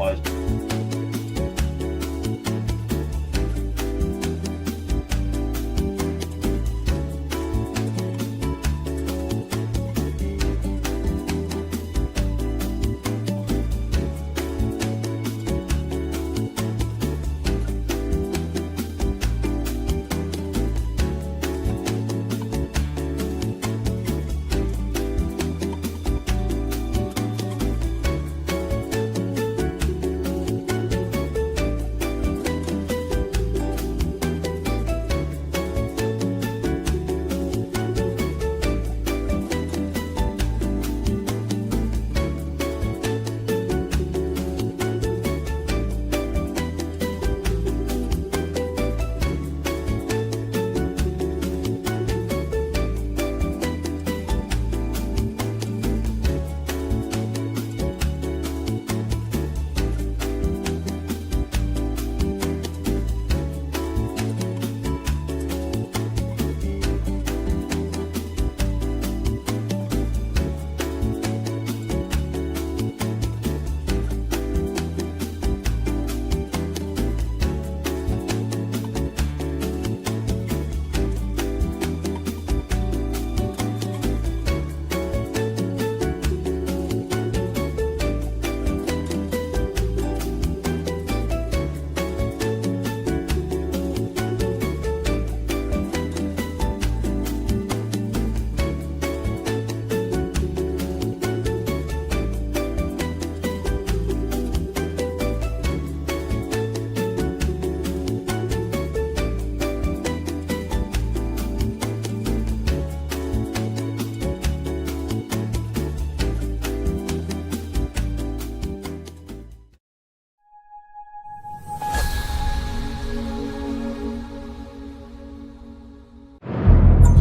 was.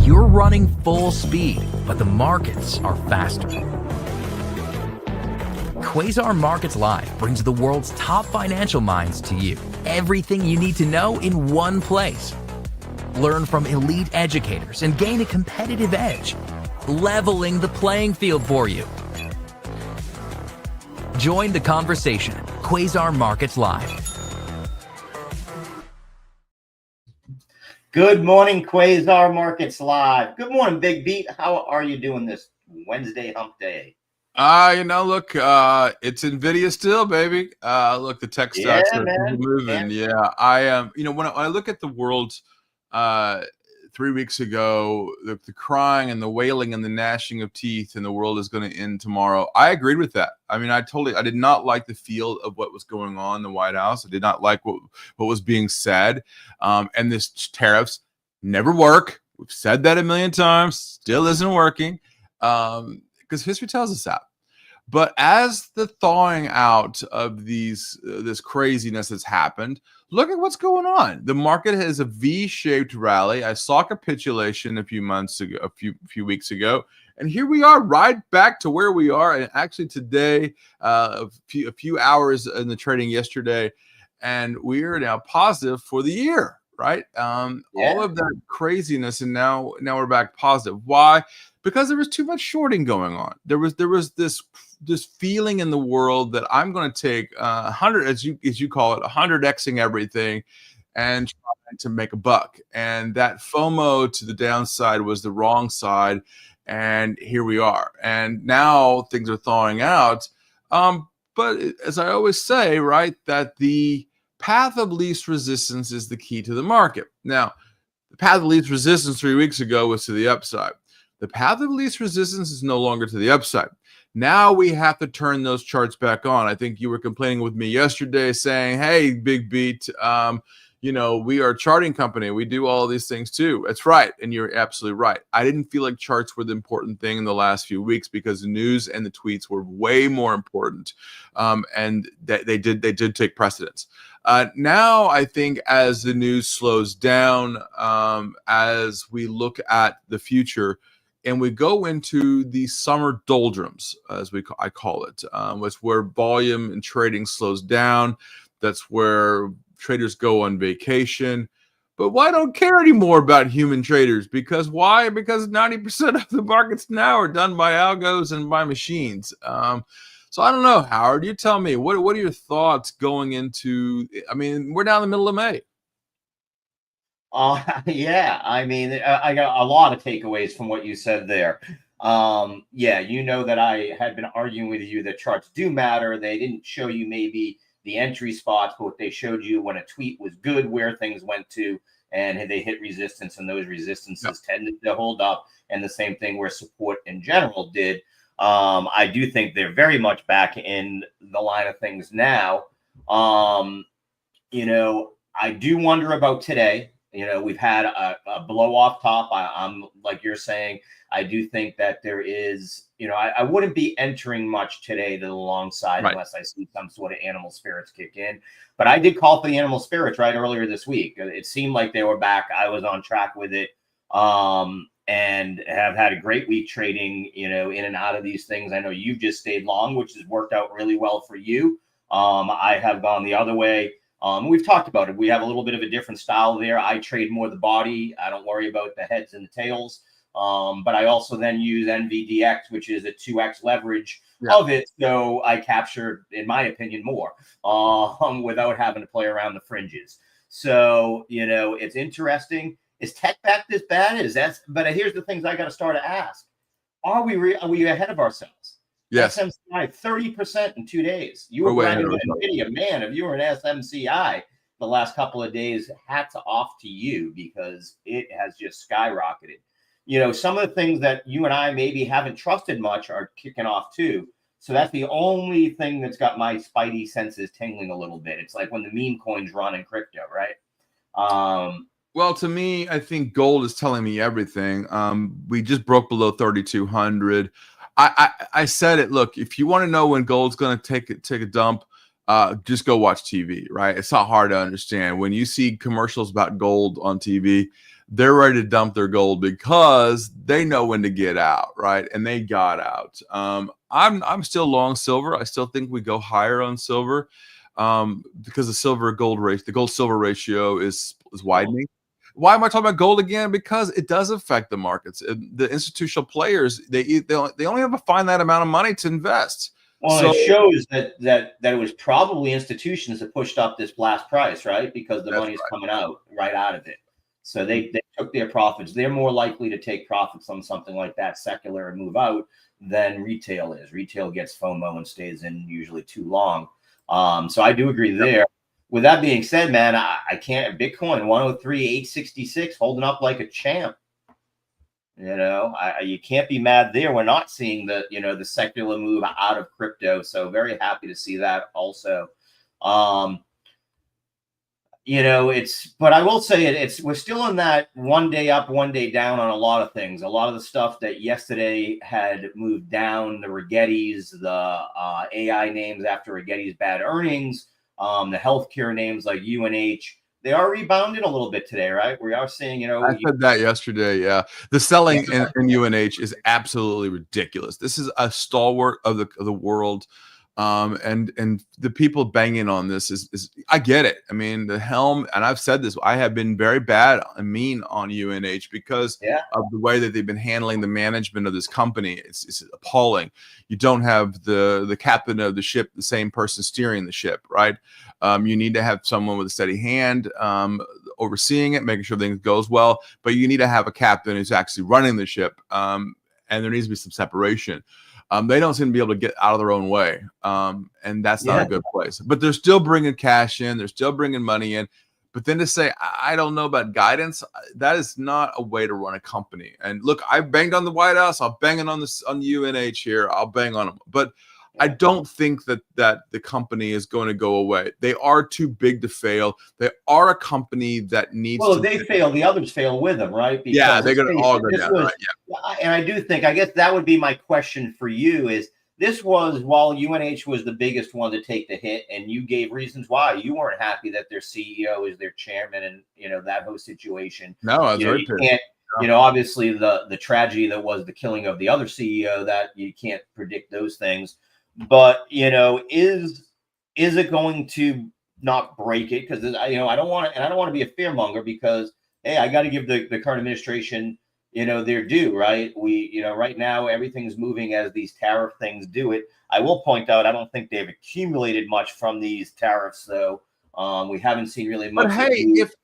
You're running full speed, but the markets are faster. Quasar Markets Live brings the world's top financial minds to you. Everything you need to know in one place. Learn from elite educators and gain a competitive edge, leveling the playing field for you. Join the conversation. Quasar Markets Live. Good morning, Quasar Markets Live. Good morning, BigBeat. How are you doing this Wednesday hump day? Look, it's NVIDIA still, baby. Look, the tech stocks are moving. Yeah, I am. When I look at the world 3 weeks ago, the crying and the wailing and the gnashing of teeth, and the world is going to end tomorrow. I agreed with that. I mean, I did not like the feel of what was going on in the White House. I did not like what was being said. And this tariffs never work. We've said that a million times. Still isn't working. Because history tells us that. But as the thawing out of this craziness has happened, look at what's going on. The market has a V-shaped rally. I saw capitulation a few weeks ago, and here we are, right back to where we are. And actually today, a few hours in the trading yesterday, and we are now positive for the year. Right? All of that craziness, and now we're back positive. Why? Because there was too much shorting going on. There was this feeling in the world that I'm going to take 100, as you call it, 100xing everything, and trying to make a buck. And that FOMO to the downside was the wrong side, and here we are. And now things are thawing out. But as I always say, right, that the path of least resistance is the key to the market. Now, the path of least resistance 3 weeks ago was to the upside. The path of least resistance is no longer to the upside. Now we have to turn those charts back on. I think you were complaining with me yesterday saying, hey, BigBeat, we are a charting company. We do all these things too. That's right. And you're absolutely right. I didn't feel like charts were the important thing in the last few weeks because the news and the tweets were way more important. And they did take precedence. Now, I think as the news slows down, as we look at the future, and we go into the summer doldrums, as I call it, it's where volume and trading slows down. That's where traders go on vacation. But why don't care anymore about human traders? Because why? Because 90% of the markets now are done by algos and by machines. So I don't know, Howard. You tell me, what are your thoughts going into? I mean, we're down the middle of May. Yeah, I mean, I got a lot of takeaways from what you said there. Yeah, you know that I had been arguing with you that charts do matter. They didn't show you maybe the entry spots, but they showed you when a tweet was good, where things went to, and they hit resistance, and those resistances tended to hold up. And the same thing where support in general did. I do think they're very much back in the line of things now. You know, I do wonder about today. You know, we've had a blow off top. I'm like you're saying, I do think that there is, you know, I wouldn't be entering much today to the long side unless I see some sort of animal spirits kick in. But I did call for the animal spirits right earlier this week. It seemed like they were back. I was on track with it. And have had a great week trading, you know, in and out of these things. I know you've just stayed long, which has worked out really well for you. I have gone the other way. We've talked about it. We have a little bit of a different style there. I trade more the body. I don't worry about the heads and the tails. But I also then use NVDX, which is a 2x leverage of it. So I capture, in my opinion, more without having to play around the fringes. So, you know, it's interesting. Is tech back this bad? But here's the things I got to start to ask. Are we ahead of ourselves? Yes. SMCI 30% in 2 days. You were grinding with NVIDIA. Man, if you were an SMCI the last couple of days, hats off to you because it has just skyrocketed. You know, some of the things that you and I maybe haven't trusted much are kicking off too. So that's the only thing that's got my spidey senses tingling a little bit. It's like when the meme coins run in crypto, right? Well, to me, I think gold is telling me everything. We just broke below 3,200. I said it. Look, if you want to know when gold's going to take a dump, just go watch TV. Right? It's not hard to understand. When you see commercials about gold on TV, they're ready to dump their gold because they know when to get out. Right? And they got out. I'm still long silver. I still think we go higher on silver because the gold silver ratio is widening. Why am I talking about gold again? Because it does affect the markets. The institutional players, they only have a finite amount of money to invest. Well, so, it shows that it was probably institutions that pushed up this blast price, right? Because the money's coming out right out of it. So they took their profits. They're more likely to take profits on something like that secular and move out than retail is. Retail gets FOMO and stays in usually too long. So I do agree there. With that being said, man, I can't. Bitcoin 103,866 holding up like a champ. You know, you can't be mad there. We're not seeing the secular move out of crypto. So very happy to see that also. You know, but I will say we're still in that one day up, one day down on a lot of things. A lot of the stuff that yesterday had moved down, the Rigetti's, the AI names after Rigetti's bad earnings. The healthcare names like UNH, they are rebounding a little bit today, right? We are seeing, I said that yesterday. Yeah, the selling in UNH is absolutely ridiculous. This is a stalwart of the world, and the people banging on this is I get it. I mean, the helm, and I've said this. I have been very bad and mean on UNH because of the way that they've been handling the management of this company. It's appalling. You don't have the captain of the ship, the same person steering the ship, right? You need to have someone with a steady hand overseeing it, making sure things goes well. But you need to have a captain who's actually running the ship, and there needs to be some separation. They don't seem to be able to get out of their own way, and that's not a good place. But they're still bringing cash in. They're still bringing money in. But then to say, I don't know about guidance, that is not a way to run a company. And look, I banged on the White House. I'll bang it on UNH here. I'll bang on them. But I don't think that the company is going to go away. They are too big to fail. They are a company that needs to. Well, if they fail, the others fail with them, right? Because they're going to all go down, right? Yeah. And I do think, I guess that would be my question for you is, this was while UNH was the biggest one to take the hit, and you gave reasons why you weren't happy that their CEO is their chairman, and that whole situation. No, I was very pissed. Obviously the tragedy that was the killing of the other CEO, that you can't predict those things. But is it going to not break it? Because I don't want to be a fearmonger because hey, I got to give the current administration they're due, right? Right now everything's moving as these tariff things do it. I will point out, I don't think they've accumulated much from these tariffs, though. We haven't seen really much. But hey, if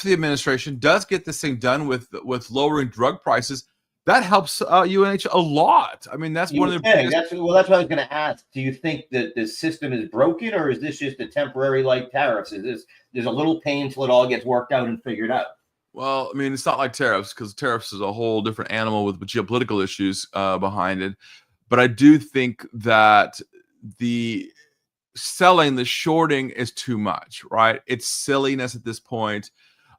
the administration does get this thing done with lowering drug prices, that helps UNH a lot. I mean, that's one of the biggest. That's what I was going to ask. Do you think that the system is broken, or is this just a temporary like tariffs? There's a little pain until it all gets worked out and figured out? Well, I mean, it's not like tariffs, because tariffs is a whole different animal with geopolitical issues behind it. But I do think that the shorting is too much, right? It's silliness at this point.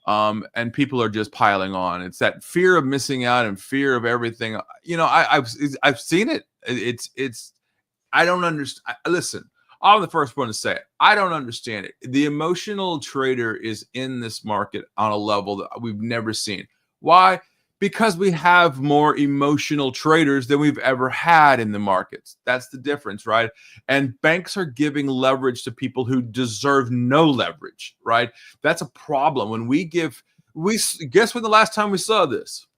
And people are just piling on. It's that fear of missing out and fear of everything. I've seen it. It's I don't understand. Listen, I'm the first one to say it. I don't understand it. The emotional trader is in this market on a level that we've never seen. Why? Because we have more emotional traders than we've ever had in the markets. That's the difference, right? And banks are giving leverage to people who deserve no leverage, right? That's a problem. When guess when the last time we saw this?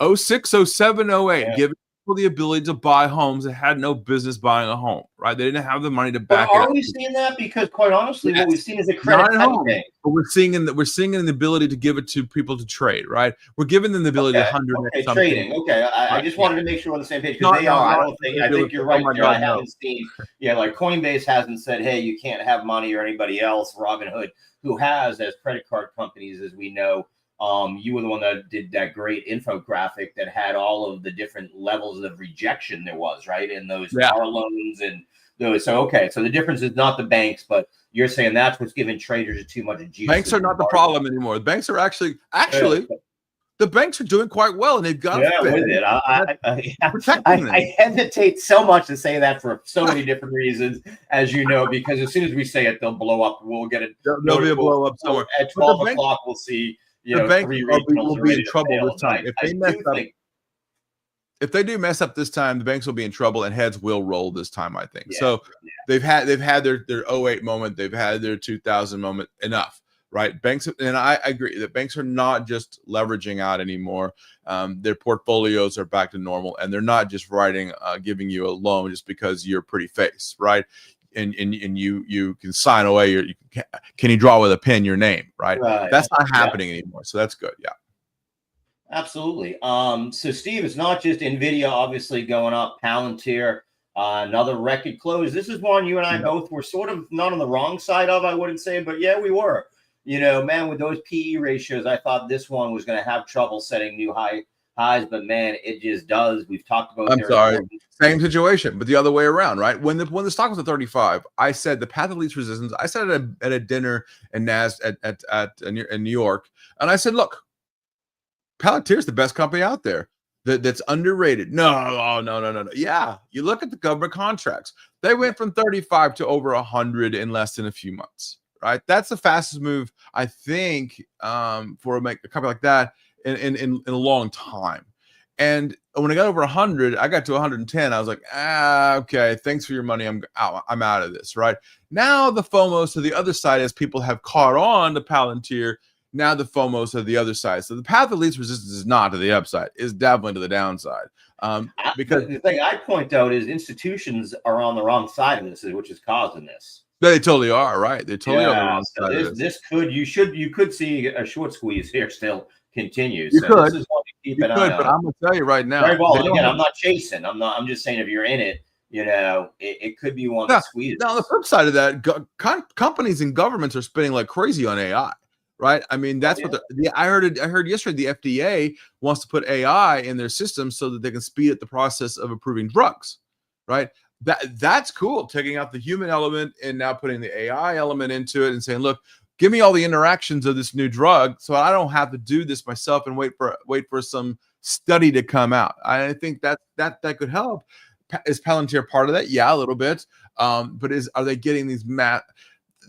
06, 07, 08, Yeah. giving people the ability to buy homes that had no business buying a home, right? They didn't have the money to back it up. Are we seeing that? Because quite honestly, Yes. what we've seen is a credit tightening. But we're seeing in the ability to give it to people to trade, right? We're giving them the ability to 100 trading. Okay, I just wanted to make sure we're on the same page, because I think you're right there. I haven't seen, like Coinbase hasn't said, hey, you can't have money, or anybody else. Robinhood, who has as credit card companies, as we know. You were the one that did that great infographic that had all of the different levels of rejection there was, right? In those car loans and those. So the difference is not the banks, but you're saying that's what's giving traders too much juice. Banks are not the problem anymore. The banks are actually the banks are doing quite well, and they've got with it. I hesitate so much to say that for so many different reasons, as you know, because as soon as we say it, they'll blow up. We'll get it. There'll be a blow up somewhere. At 12 o'clock, we'll see. The bank will be in trouble this time. If they do mess up this time, the banks will be in trouble, and heads will roll this time, I think. They've had their 08 moment, they've had their 2000 moment. Enough, right? Banks, and I agree that banks are not just leveraging out anymore. Their portfolios are back to normal, and they're not just giving you a loan just because you're a pretty face, right? And you can sign away can you draw with a pen your name, right? That's not happening anymore, so that's good. Absolutely. So Steve, it's not just Nvidia obviously going up. Palantir, another record close. This is one you and I both were sort of not on the wrong side of, I wouldn't say, but yeah, we were. Man, with those PE ratios, I thought this one was going to have trouble setting new highs, but man, it just does. We've talked about. Same situation, but the other way around, right? When the stock was at 35, I said the path of least resistance. I said it at a dinner in in New York, and I said, look, Palantir is the best company out there that's underrated. No. Yeah, you look at the government contracts; they went from 35 to over 100 in less than a few months, right? That's the fastest move, I think, for a company like that in a long time. And when I got over 100, I got to 110. I was like, okay, thanks for your money. I'm out of this, right? Now the FOMOs to the other side, as people have caught on to Palantir, now the FOMOs to the other side. So the path of least resistance is not to the upside, it's definitely to the downside. Because the thing I point out is institutions are on the wrong side of this, which is causing this. They totally are, right? They totally are on the wrong side of this. You could see a short squeeze here still continues. This is one to keep an eye on. But I'm gonna tell you right now. Very well. Again, I'm not chasing. I'm just saying, if you're in it, it could be one that squeezes. Now, on the flip side of that, companies and governments are spending like crazy on AI, right? I mean, that's what I heard yesterday. The FDA wants to put AI in their system so that they can speed up the process of approving drugs, right? That's cool. Taking out the human element and now putting the AI element into it and saying, look, give me all the interactions of this new drug so I don't have to do this myself and wait for some study to come out. I think that could help. Is Palantir part of that? Yeah, a little bit. But are they getting these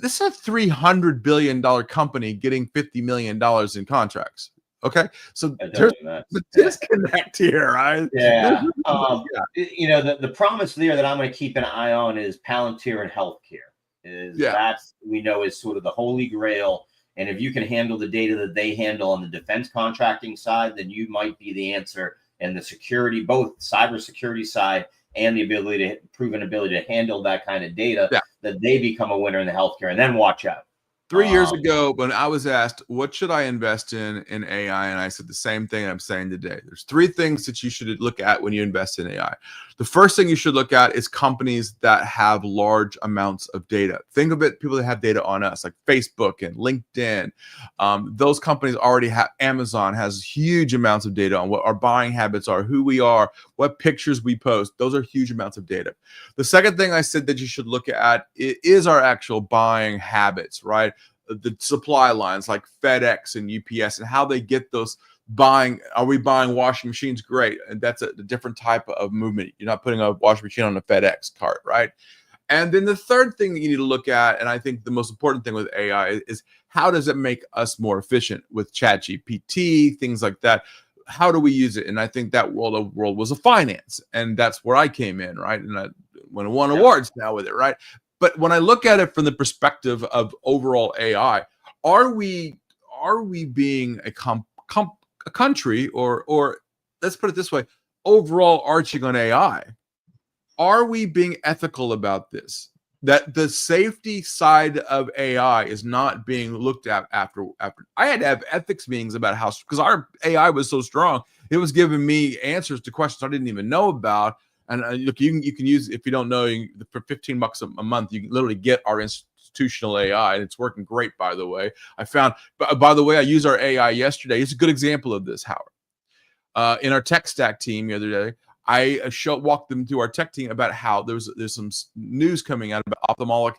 this is a $300 billion company getting $50 million in contracts. Okay, so there's the disconnect here, right? Yeah. The promise there that I'm going to keep an eye on is Palantir and healthcare. That's we know is sort of the holy grail And if you can handle the data that they handle on the defense contracting side, then you might be the answer. And the security, both cybersecurity side and the proven ability to handle that kind of data, that they become a winner in the healthcare. And then watch out. 3 years ago, when I was asked, what should I invest in AI? And I said the same thing I'm saying today. There's 3 things that you should look at when you invest in AI. The first thing you should look at is companies that have large amounts of data. Think of it, people that have data on us, like Facebook and LinkedIn. Those companies already have, Amazon has huge amounts of data on what our buying habits are, who we are, what pictures we post. Those are huge amounts of data. The second thing I said that you should look at is our actual buying habits, right? The supply lines like FedEx and UPS and how they get those buying. Are we buying washing machines? Great. And that's a different type of movement. You're not putting a washing machine on a FedEx cart, right? And then the third thing that you need to look at, and I think the most important thing with AI is how does it make us more efficient with ChatGPT, things like that. How do we use it? And I think that world was a finance. And that's where I came in, right? And I won awards now with it, right? But when I look at it from the perspective of overall AI, are we being a country, or let's put it this way, overall arching on AI, are we being ethical about this? That the safety side of AI is not being looked at after. I had to have ethics meetings about how, because our AI was so strong, it was giving me answers to questions I didn't even know about. And look, you can use, if you don't know, for $15 a month, you can literally get our institutional AI, and it's working great, by the way. I found, by the way, I used our AI yesterday. It's a good example of this, Howard. In our tech stack team the other day, I walked them through our tech team about how there's some news coming out about ophthalmic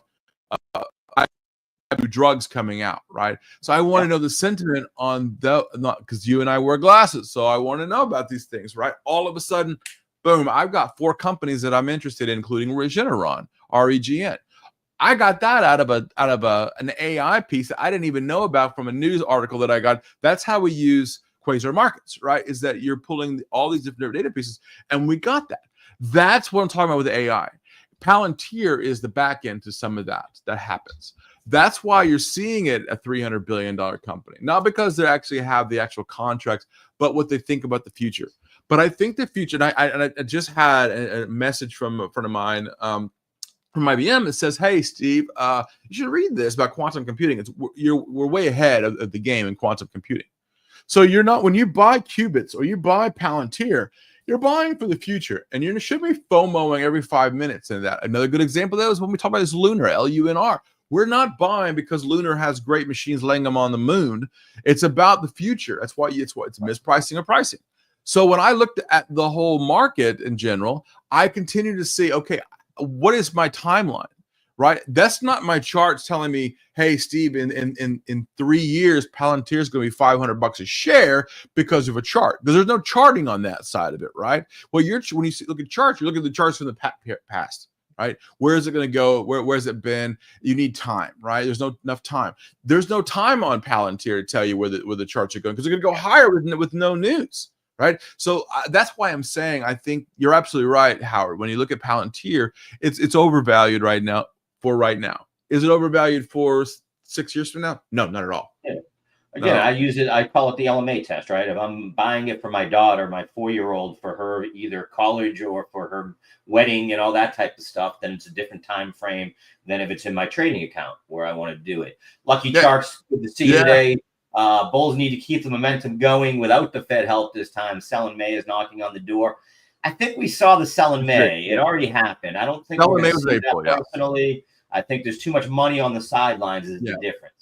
drugs coming out, right? So I want to know the sentiment on because you and I wear glasses, so I want to know about these things, right? All of a sudden, boom, I've got 4 companies that I'm interested in, including Regeneron, REGN. I got that out of an AI piece that I didn't even know about from a news article that I got. That's how we use Quasar Markets, right? Is that you're pulling all these different data pieces, and we got that. That's what I'm talking about with AI. Palantir is the back end to some of that happens. That's why you're seeing it a $300 billion company, not because they actually have the actual contracts, but what they think about the future. But I think the future, and I just had a message from a friend of mine from IBM that says, hey, Steve, you should read this about quantum computing. We're way ahead of the game in quantum computing. So you're not, when you buy qubits or you buy Palantir, you're buying for the future, and you should be FOMOing every 5 minutes in that. Another good example of that is when we talk about this Lunar, LUNR. We're not buying because Lunar has great machines laying them on the moon. It's about the future. That's why it's mispricing or pricing. So when I looked at the whole market in general, I continue to see, okay, what is my timeline, right? That's not my charts telling me, hey, Steve, in 3 years, Palantir is going to be $500 a share because of a chart. Because there's no charting on that side of it, right? Well, when you look at charts, you look at the charts from the past, right? Where is it going to go? Where's it been? You need time, right? There's no enough time. There's no time on Palantir to tell you where the charts are going, because they're going to go higher with no news. Right. So that's why I'm saying I think you're absolutely right, Howard. When you look at Palantir, it's overvalued right now. Is it overvalued for 6 years from now? No, not at all. Yeah. Again, I use it. I call it the LMA test, right? If I'm buying it for my daughter, my 4-year-old, for her either college or for her wedding and all that type of stuff, then it's a different time frame than if it's in my trading account where I want to do it. Lucky Sharks, good to see you today. Bulls need to keep the momentum going without the Fed help this time. Sell in May is knocking on the door. I think we saw the sell in May. It already happened. I don't think we're going to see that personally. I think there's too much money on the sidelines is the difference.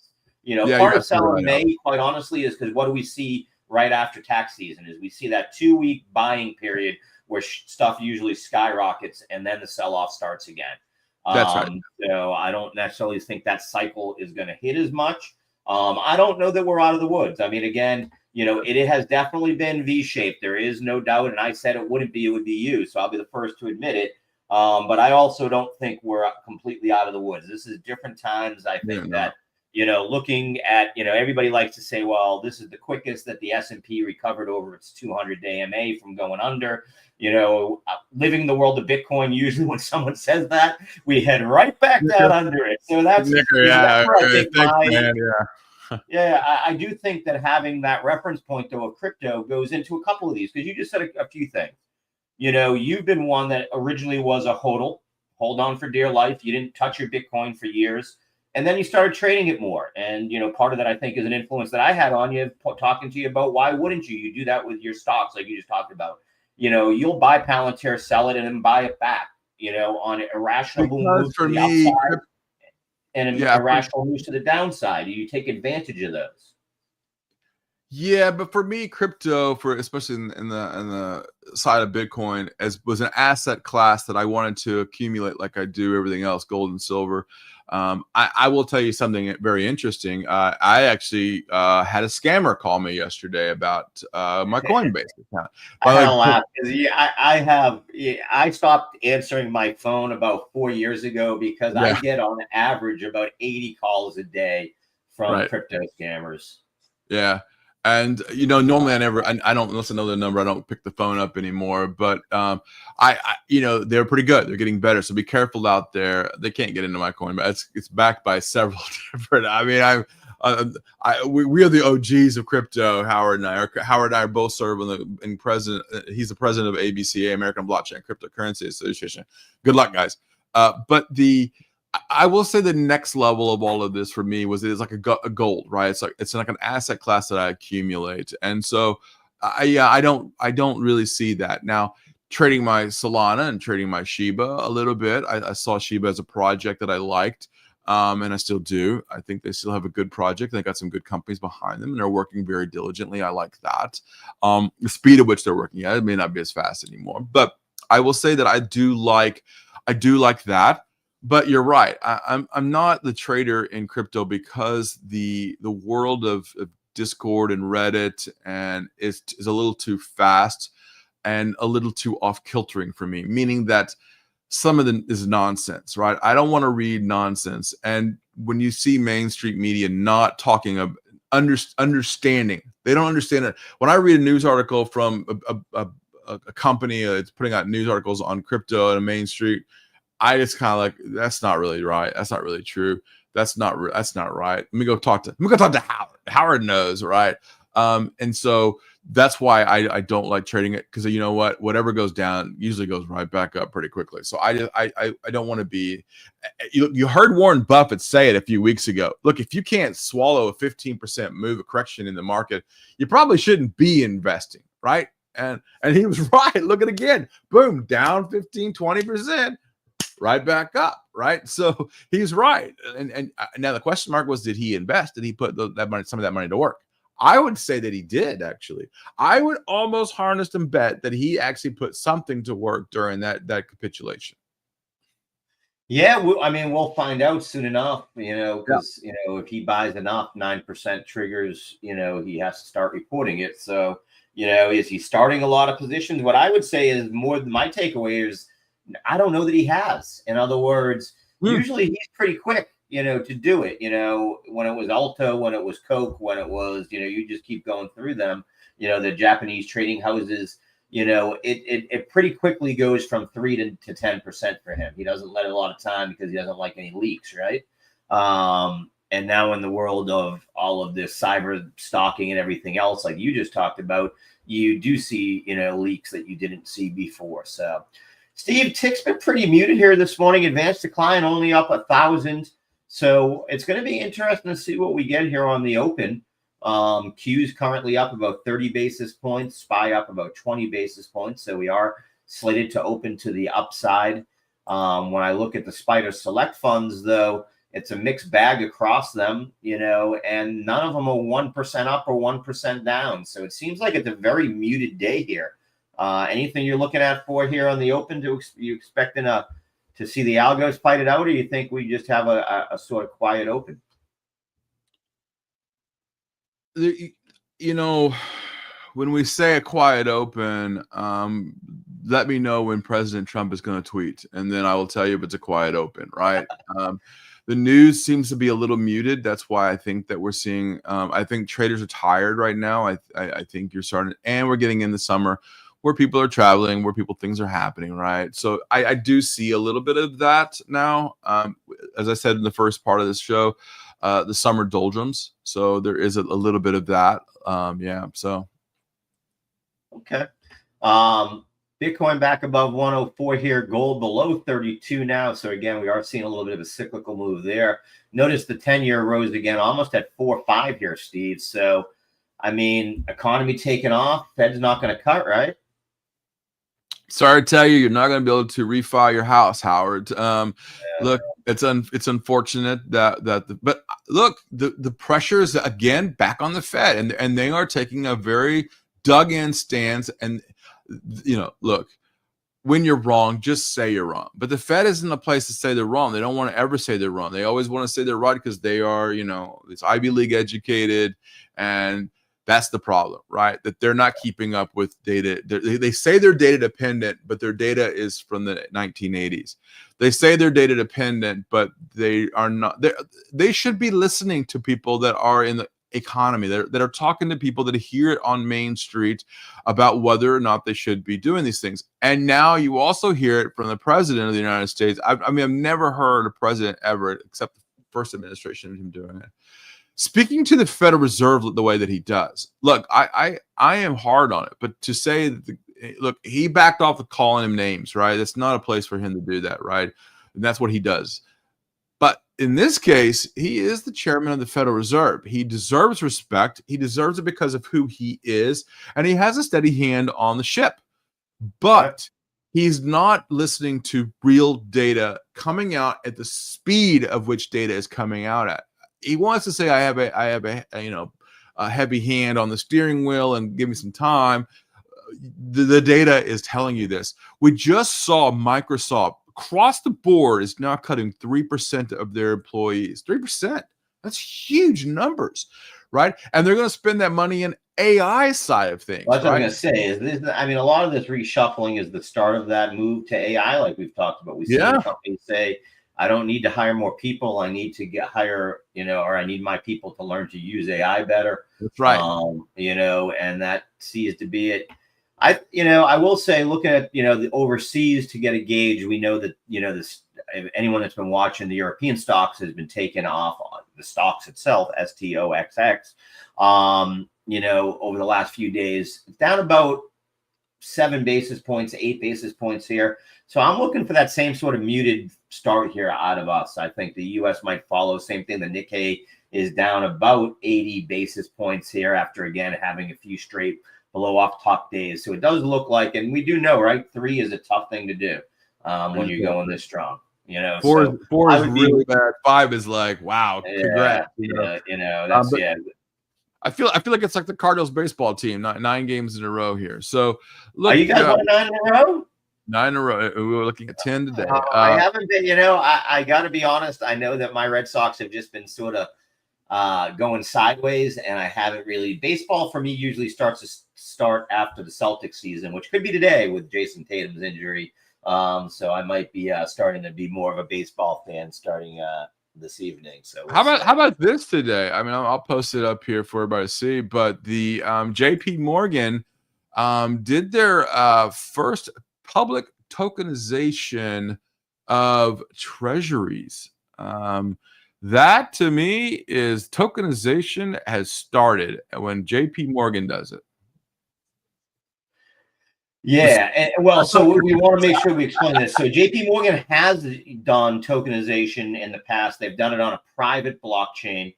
Part of sell in May, quite honestly, is because what do we see right after tax season is we see that 2-week buying period where stuff usually skyrockets and then the sell-off starts again. That's right. So I don't necessarily think that cycle is going to hit as much. I don't know that we're out of the woods. I mean, again, it has definitely been V-shaped. There is no doubt. And I said it wouldn't be, it would be you. So I'll be the first to admit it. But I also don't think we're completely out of the woods. This is different times. I think that, looking at, everybody likes to say, well, this is the quickest that the S&P recovered over its 200-day MA from going under. Living the world of Bitcoin, usually when someone says that, we head right back down under it. So that's, Yeah, I do think that having that reference point though of crypto goes into a couple of these, because you just said a few things. You've been one that originally was a hold on for dear life. You didn't touch your Bitcoin for years. And then you started trading it more. And, part of that, I think, is an influence that I had on you, talking to you about why wouldn't you? You do that with your stocks, like you just talked about. You'll buy Palantir, sell it, and then buy it back, on irrational moves to the upside and irrational moves to the downside. You take advantage of those. Yeah, but for me, crypto, especially in the side of Bitcoin, was an asset class that I wanted to accumulate, like I do everything else, gold and silver. I will tell you something very interesting. I actually had a scammer call me yesterday about my Coinbase account. I had a laugh because I stopped answering my phone about 4 years ago because I get on average about 80 calls a day from crypto scammers. Yeah. And normally I don't listen to the number. I don't pick the phone up anymore. But they're pretty good. They're getting better. So be careful out there. They can't get into my coin, but it's backed by several different. I mean, we are the OGs of crypto. Howard and I are both serving president. He's the president of ABCA, American Blockchain Cryptocurrency Association. Good luck, guys. I will say the next level of all of this for me was it's like a gold, right? It's like an asset class that I accumulate, and so I don't really see that now. Trading my Solana and trading my Shiba a little bit. I saw Shiba as a project that I liked, and I still do. I think they still have a good project. They got some good companies behind them, and they're working very diligently. I like that. The speed at which they're working at, it may not be as fast anymore, but I will say that I do like that. But you're right. I'm not the trader in crypto because the world of Discord and Reddit and is a little too fast and a little too off kiltering for me. Meaning that some of it is nonsense, right? I don't want to read nonsense. And when you see mainstream media not talking of understanding, they don't understand it. When I read a news article from a company that's putting out news articles on crypto and a Main Street, I just kind of like, that's not really right. That's not really true. That's not right. Let me go talk to Howard. Howard knows, right? And so that's why I don't like trading it, because you know what? Whatever goes down usually goes right back up pretty quickly. So I don't want to be. You heard Warren Buffett say it a few weeks ago. Look, if you can't swallow a 15% move, a correction in the market, you probably shouldn't be investing, right? And he was right. Look at it again. Boom, down 15, 20%. Right back up, right? So he's right. And now the question mark was, did he invest? Did he put that money, some of that money to work? I would say that he did, actually. I would almost harness and bet that he actually put something to work during that capitulation. Yeah, we'll find out soon enough, because, if he buys enough, 9% triggers, he has to start reporting it. So, is he starting a lot of positions? What I would say is my takeaway is, I don't know that he has. In other words, usually he's pretty quick, to do it. When it was Alto, when it was Coke, when it was, you just keep going through them. The Japanese trading houses, it pretty quickly goes from 3 to 10% for him. He doesn't let a lot of time because he doesn't like any leaks, right? And now in the world of all of this cyber stalking and everything else, like you just talked about, you do see, leaks that you didn't see before. So, Steve, tick's been pretty muted here this morning. Advanced decline only up 1,000. So it's going to be interesting to see what we get here on the open. Q's currently up about 30 basis points. SPY up about 20 basis points. So we are slated to open to the upside. When I look at the Spider Select funds, though, it's a mixed bag across them, and none of them are 1% up or 1% down. So it seems like it's a very muted day here. Anything you're looking at for here on the open? You expecting to see the algos fight it out, or you think we just have a sort of quiet open? When we say a quiet open, let me know when President Trump is going to tweet, and then I will tell you if it's a quiet open, right? The news seems to be a little muted. That's why I think that we're seeing. I think traders are tired right now. I think you're starting, and we're getting in the summer, where people are traveling, where things are happening, right? So I do see a little bit of that now. As I said in the first part of this show, the summer doldrums. So there is a little bit of that. Yeah. So. Okay. Bitcoin back above 104 here, gold below 32 now. So again, we are seeing a little bit of a cyclical move there. Notice the 10-year rose again, almost at 4.5 here, Steve. So, I mean, economy taking off. Fed's not going to cut, right? Sorry to tell you, you're not going to be able to refi your house, Howard. Look, it's unfortunate but look, the pressure is again back on the Fed, and they are taking a very dug in stance. And look, when you're wrong, just say you're wrong. But the Fed isn't a place to say they're wrong. They don't want to ever say they're wrong. They always want to say they're right because they are, it's Ivy League educated, and that's the problem, right? That they're not keeping up with data. They say they're data dependent, but their data is from the 1980s. They say they're data dependent, but they are not. They should be listening to people that are in the economy, that are talking to people that hear it on Main Street about whether or not they should be doing these things. And now you also hear it from the president of the United States. I mean, I've never heard a president ever, except the first administration, of him doing it, speaking to the Federal Reserve the way that he does. Look, I am hard on it, but to say that look, he backed off of calling him names, right? That's not a place for him to do that, right? And that's what he does. But in this case, he is the chairman of the Federal Reserve. He deserves respect. He deserves it because of who he is, and he has a steady hand on the ship. But he's not listening to real data coming out at the speed of which data is coming out at. He wants to say, I have a heavy hand on the steering wheel and give me some time. The data is telling you this. We just saw Microsoft across the board is now cutting 3% of their employees. 3%. That's huge numbers, right? And they're going to spend that money in AI side of things. Well, that's right? what I was going to say. Is this? I mean, a lot of this reshuffling is the start of that move to AI, like we've talked about. We see companies say, I don't need to hire more people. I need to hire, or I need my people to learn to use AI better. That's right. And that seems to be it. I will say, looking at, the overseas to get a gauge, we know that, this, anyone that's been watching the European stocks has been taken off on the stocks itself, STOXX, over the last few days, down about 7 basis points, 8 basis points here. So I'm looking for that same sort of muted start here out of us. I think the U.S. might follow. Same thing. The Nikkei is down about 80 basis points here after, again, having a few straight below off top days. So it does look like, and we do know, right? 3 is a tough thing to do when you're going this strong. Four so is really bad. 5 is like, wow, congrats. That's I feel like it's like the Cardinals baseball team, 9 games in a row here. So look, are you guys on 9 in a row? 9 in a row. We were looking at 10 today. I haven't been. I got to be honest. I know that my Red Sox have just been sort of going sideways, and I haven't really. Baseball for me usually starts after the Celtics season, which could be today with Jason Tatum's injury. So I might be starting to be more of a baseball fan starting this evening. So how about this today? I mean, I'll post it up here for everybody to see. But the J.P. Morgan did their first public tokenization of treasuries. That to me is tokenization has started when J.P. Morgan does it. Yeah, and so we want to make sure we explain this. So J.P. Morgan has done tokenization in the past. They've done it on a private blockchain,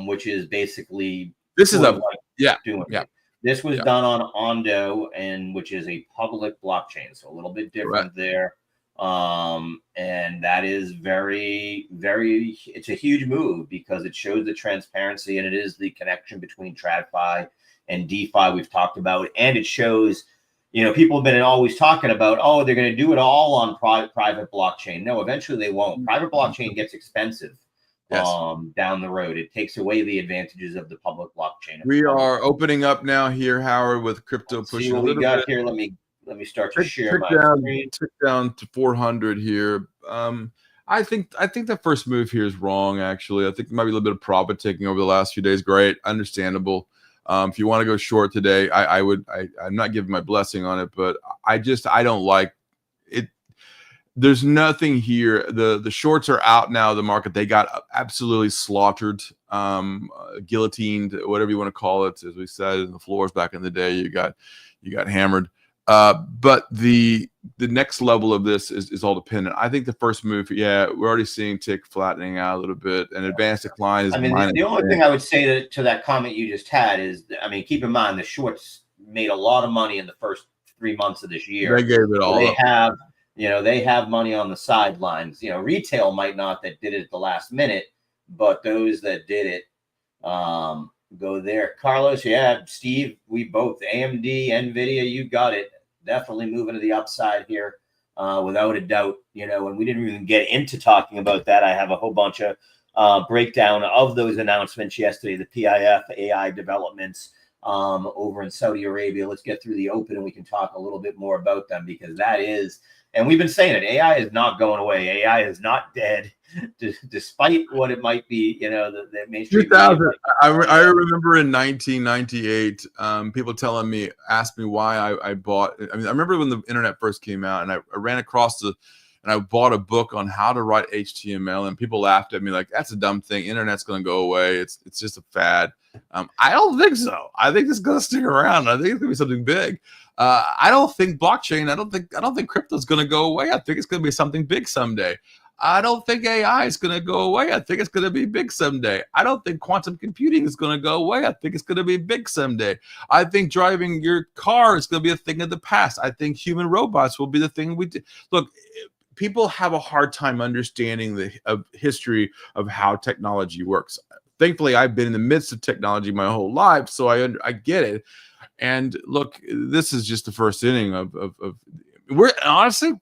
which is basically this is doing it. This was done on Ondo, and which is a public blockchain, so a little bit different there. And that is very, very. It's a huge move because it shows the transparency, and it is the connection between TradFi and DeFi we've talked about, and it shows. People have been always talking about, they're going to do it all on private blockchain. No, eventually they won't. Private blockchain gets expensive down the road. It takes away the advantages of the public blockchain. We are opening up now here, Howard, with crypto pushing. See what we got here. Let me start to share my screen. Tick down to 400 here. I think the first move here is wrong. Actually, I think there might be a little bit of profit taking over the last few days. Great, understandable. If you want to go short today, I'm not giving my blessing on it, but I don't like it. there's nothing here. The shorts are out now. The market, they got absolutely slaughtered, guillotined, whatever you want to call it. As we said in the floors back in the day, you got hammered. But the next level of this is all dependent. I think the first move, yeah, we're already seeing tick flattening out a little bit, and advanced decline is. I mean, the only thing I would say to that comment you just had is, I mean, keep in mind the shorts made a lot of money in the first 3 months of this year. They gave it all. They have, they have money on the sidelines. Retail might not, that did it at the last minute, but those that did it go there. Carlos, yeah, Steve, we both, AMD, NVIDIA, you got it. Definitely moving to the upside here, without a doubt. And we didn't even get into talking about that. I have a whole bunch of breakdown of those announcements yesterday, the PIF AI developments over in Saudi Arabia. Let's get through the open and we can talk a little bit more about them, because that is, and we've been saying it, AI is not going away. AI is not dead, despite what it might be, the mainstream. 2000, I remember in 1998, people asked me why I bought. I mean, I remember when the internet first came out, and I ran across and I bought a book on how to write HTML, and people laughed at me like, that's a dumb thing. Internet's going to go away. It's just a fad. I don't think so. I think it's going to stick around. I think it's going to be something big. I don't think blockchain. I don't think crypto is going to go away. I think it's going to be something big someday. I don't think AI is going to go away. I think it's going to be big someday. I don't think quantum computing is going to go away. I think it's going to be big someday. I think driving your car is going to be a thing of the past. I think human robots will be the thing we do. Look, people have a hard time understanding the history of how technology works. Thankfully, I've been in the midst of technology my whole life, so I get it. And look, this is just the first inning of we're honestly,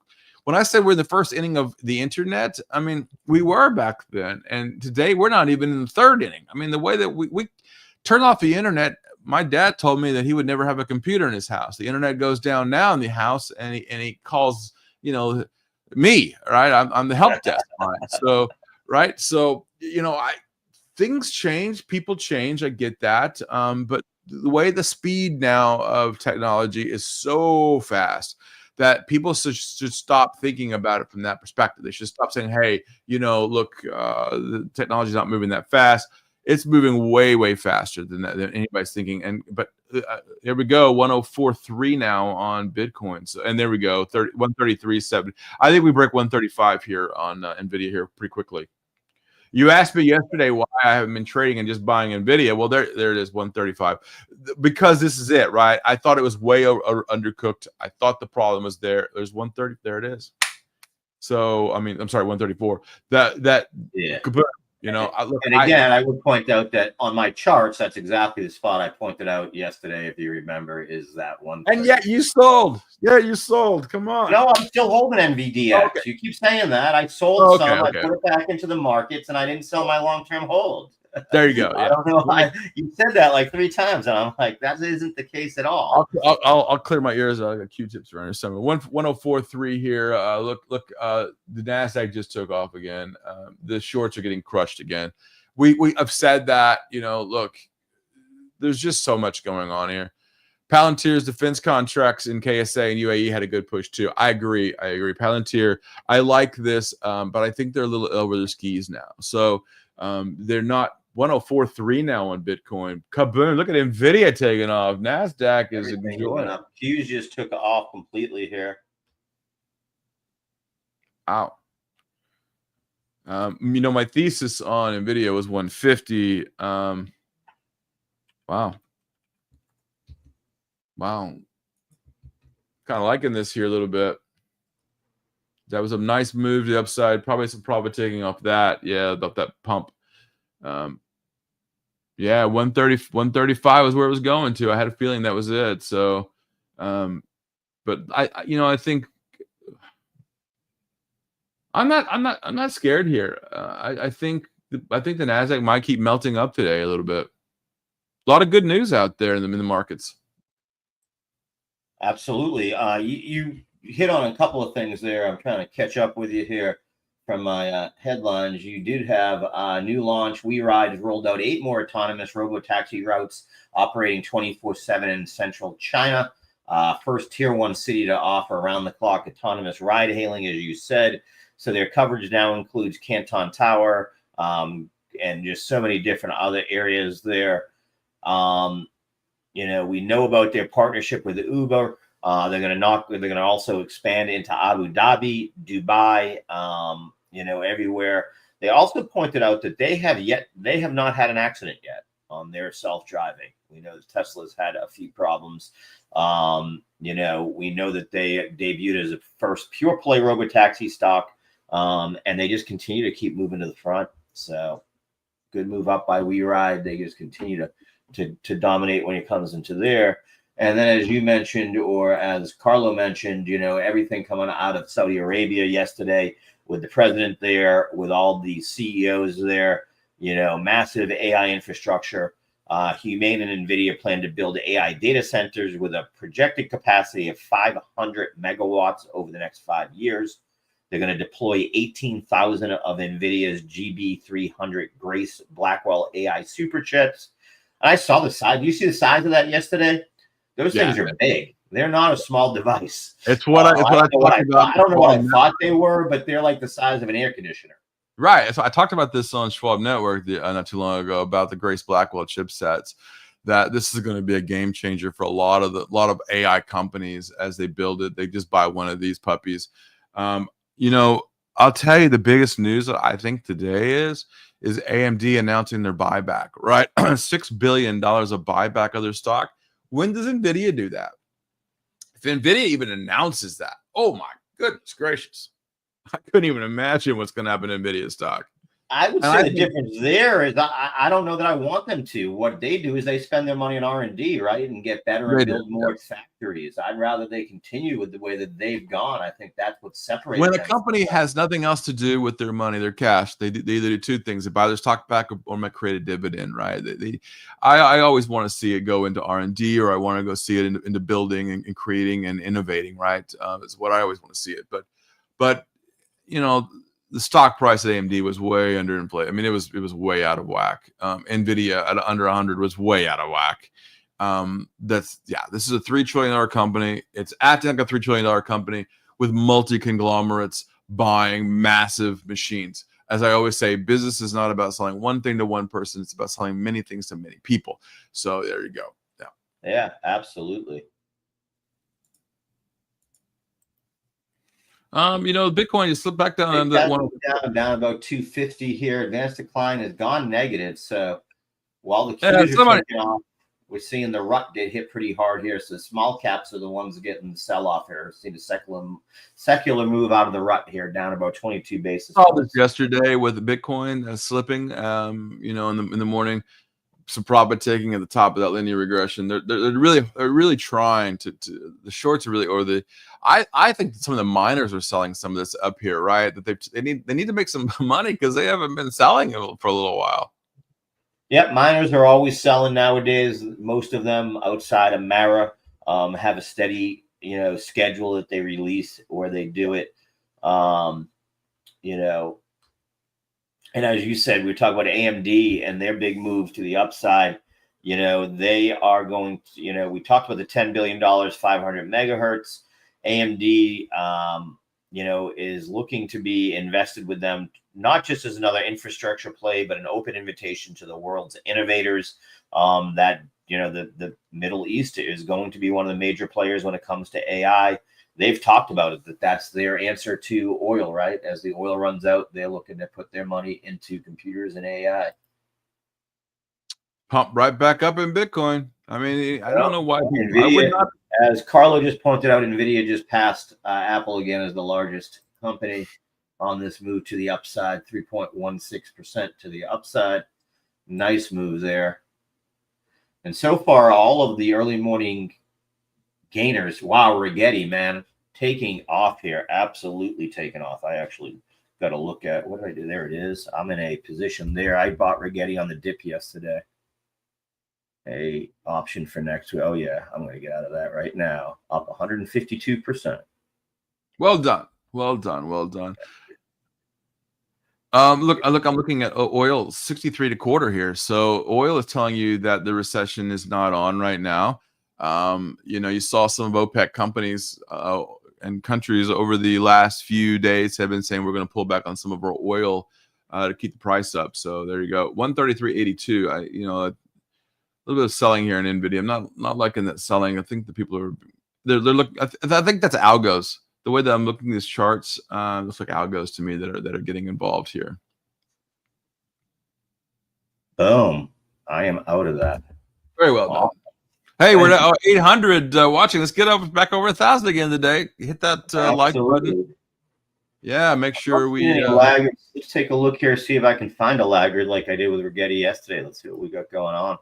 when I say we're in the first inning of the internet, I mean, we were back then. And today we're not even in the third inning. I mean, the way that we turn off the internet, my dad told me that he would never have a computer in his house. The internet goes down now in the house, and he calls, me, right? I'm the help desk line. So, right. So, things change, people change. I get that. But the way the speed now of technology is so fast that people should stop thinking about it from that perspective. They should stop saying, hey, look, the technology is not moving that fast. It's moving way, way faster than anybody's thinking. But here we go, 104.3 now on Bitcoin. So, and there we go, 133.7. I think we break 135 here on NVIDIA here pretty quickly. You asked me yesterday why I haven't been trading and just buying NVIDIA. Well, there it is, 135. Because this is it, right? I thought it was way undercooked. I thought the problem was there. There's 130. There it is. So, I mean, I'm sorry, 134. Yeah. I would point out that on my charts, that's exactly the spot I pointed out yesterday, if you remember, is that one. And yet you sold. Yeah, you sold. Come on. No, I'm still holding NVDX. Okay. You keep saying that. I sold some. I put it back into the markets, and I didn't sell my long-term hold. There you go. Yeah. I don't know why you said that like 3 times, and I'm like, that isn't the case at all. I'll clear my ears. I got Q-tips around here somewhere. 104.3 here. Look. The Nasdaq just took off again. The shorts are getting crushed again. We have said that. Look, there's just so much going on here. Palantir's defense contracts in KSA and UAE had a good push too. I agree. Palantir, I like this, but I think they're a little over their skis now. So they're not 104.3 now on Bitcoin. Kaboom. Look at NVIDIA taking off. NASDAQ is enjoying up. Q's just took off completely here. Wow. My thesis on NVIDIA was 150. Wow. Kind of liking this here a little bit. That was a nice move to the upside. Probably some profit taking off that. Yeah, about that pump. Yeah, 135 was where it was going to. I had a feeling that was it. So, but I think I'm not scared here. I think the Nasdaq might keep melting up today a little bit. A lot of good news out there in the markets. Absolutely. You hit on a couple of things there. I'm trying to catch up with you here from my headlines. You did have a new launch. WeRide has rolled out 8 more autonomous robo-taxi routes operating 24/7 in central China. first tier 1 city to offer around-the-clock autonomous ride-hailing, as you said. So their coverage now includes Canton Tower, and just so many different other areas there. We know about their partnership with Uber. They're going to also expand into Abu Dhabi, Dubai, everywhere. They also pointed out that they have not had an accident yet on their self-driving. We know that Tesla's had a few problems. We know that they debuted as a first pure play robotaxi stock, and they just continue to keep moving to the front. So good move up by WeRide. They just continue to dominate when it comes into there. And then, as you mentioned, or as Carlo mentioned, everything coming out of Saudi Arabia yesterday with the president there, with all the CEOs there, massive AI infrastructure. Humane and NVIDIA plan to build AI data centers with a projected capacity of 500 megawatts over the next 5 years. They're going to deploy 18,000 of NVIDIA's GB300 Grace Blackwell AI superchips. And I saw the size. You see the size of that yesterday? Those things are big. They're not a small device. It's what I talked about. I don't know what I thought they were, but they're like the size of an air conditioner. Right. So I talked about this on Schwab Network not too long ago about the Grace Blackwell chipsets. That this is going to be a game changer for a lot of AI companies as they build it. They just buy one of these puppies. I'll tell you the biggest news I think today is AMD announcing their buyback. Right, $6 billion of buyback of their stock. When does NVIDIA do that? If NVIDIA even announces that, oh my goodness gracious. I couldn't even imagine what's going to happen to NVIDIA stock. I would say the difference there is I don't know that I want them to. What they do is they spend their money on R&D, right, and get better and build more factories. I'd rather they continue with the way that they've gone. I think that's what separates. When a company has nothing else to do with their money, their cash, they either do two things: they buy their stock back or might create a dividend. Right? I always want to see it go into R&D, or I want to go see it into building and creating and innovating. Right? Is what I always want to see it. But the stock price at AMD was way underinflated. I mean, it was way out of whack. NVIDIA at under 100 was way out of whack. This is a $3 trillion company. It's acting like a $3 trillion company with multi-conglomerates buying massive machines. As I always say, business is not about selling one thing to one person. It's about selling many things to many people. So there you go. Yeah, absolutely. Bitcoin just slipped back down on that one. Down about 250 here. Advanced decline has gone negative. So while the Qs are taking off, we're seeing the rut get hit pretty hard here. So small caps are the ones getting the sell off here. Seeing a secular move out of the rut here, down about 22 basis points. Yesterday with the Bitcoin slipping, in the morning. Some profit taking at the top of that linear regression. They're really trying to the shorts are really, I think some of the miners are selling some of this up here, right? That they need to make some money because they haven't been selling it for a little while. Yep, miners are always selling nowadays. Most of them outside of Mara have a steady schedule that they release where they do it. And as you said, we talk about AMD and their big move to the upside. They are going to, we talked about the $10 billion, 500 megahertz. AMD, is looking to be invested with them, not just as another infrastructure play, but an open invitation to the world's innovators. That, the Middle East is going to be one of the major players when it comes to AI. They've talked about it, that's their answer to oil, right? As the oil runs out, they're looking to put their money into computers and AI. Pump right back up in Bitcoin. I mean, I don't know why. NVIDIA, as Carlo just pointed out, NVIDIA just passed Apple again as the largest company on this move to the upside, 3.16% to the upside. Nice move there. And so far, all of the early morning gainers, wow, Rigetti, man, taking off here, absolutely taking off. I actually got to look at what did I do? There it is. I'm in a position there. I bought Rigetti on the dip yesterday. A option for next week. Oh yeah, I'm going to get out of that right now. Up 152%. Well done. Look, I'm looking at oil, 63 to quarter here. So oil is telling you that the recession is not on right now. You know, you saw some of OPEC companies and countries over the last few days have been saying we're going to pull back on some of our oil to keep the price up. So there you go, 133.82. You know, a little bit of selling here in NVIDIA. I'm not liking that selling. I think the people are they're looking. I think that's algos. The way that I'm looking at these charts, looks like algos to me that are getting involved here. Boom. I am out of that. Very well done. Hey, we're at 800 watching. Let's get up back over 1,000 again today. Hit that like button. Yeah, make sure we. Let's take a look here, see if I can find a laggard like I did with Rigetti yesterday. Let's see what we got going on.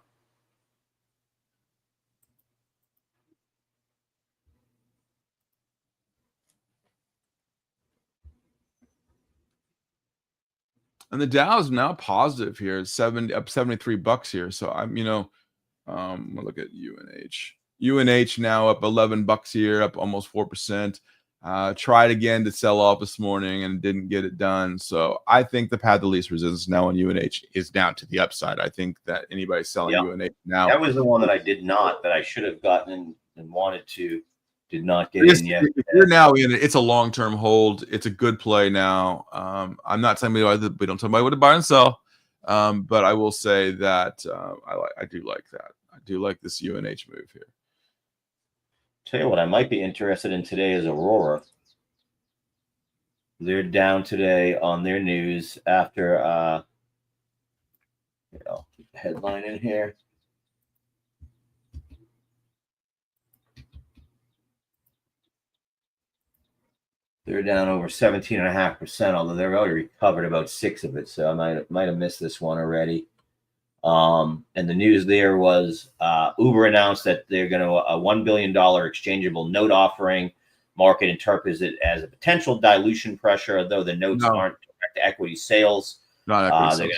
And the Dow is now positive here. It's up 73 bucks here. So I'm, you know, we'll look at UNH. UNH now up 11 bucks here, up almost 4%. Tried again to sell off this morning and didn't get it done. So I think the path of least resistance now on UNH is down to the upside. I think that anybody selling UNH now. That was the one that I did not, that I should have gotten and wanted to. Did not get in yet. If you're now in it, it's a long-term hold. It's a good play now. I'm not saying we don't tell anybody what to buy and sell, but I will say that I do like that. I do like this UNH move here. Tell you what, I might be interested in today is Aurora. They're down today on their news after you know, keep the headline in here. They're down over 17.5%, although they've already recovered about 6 of it. So I might have missed this one already. And the news there was Uber announced that they're going to a $1 billion exchangeable note offering. Market interprets it as a potential dilution pressure, though the notes aren't direct equity sales. Not equity sales.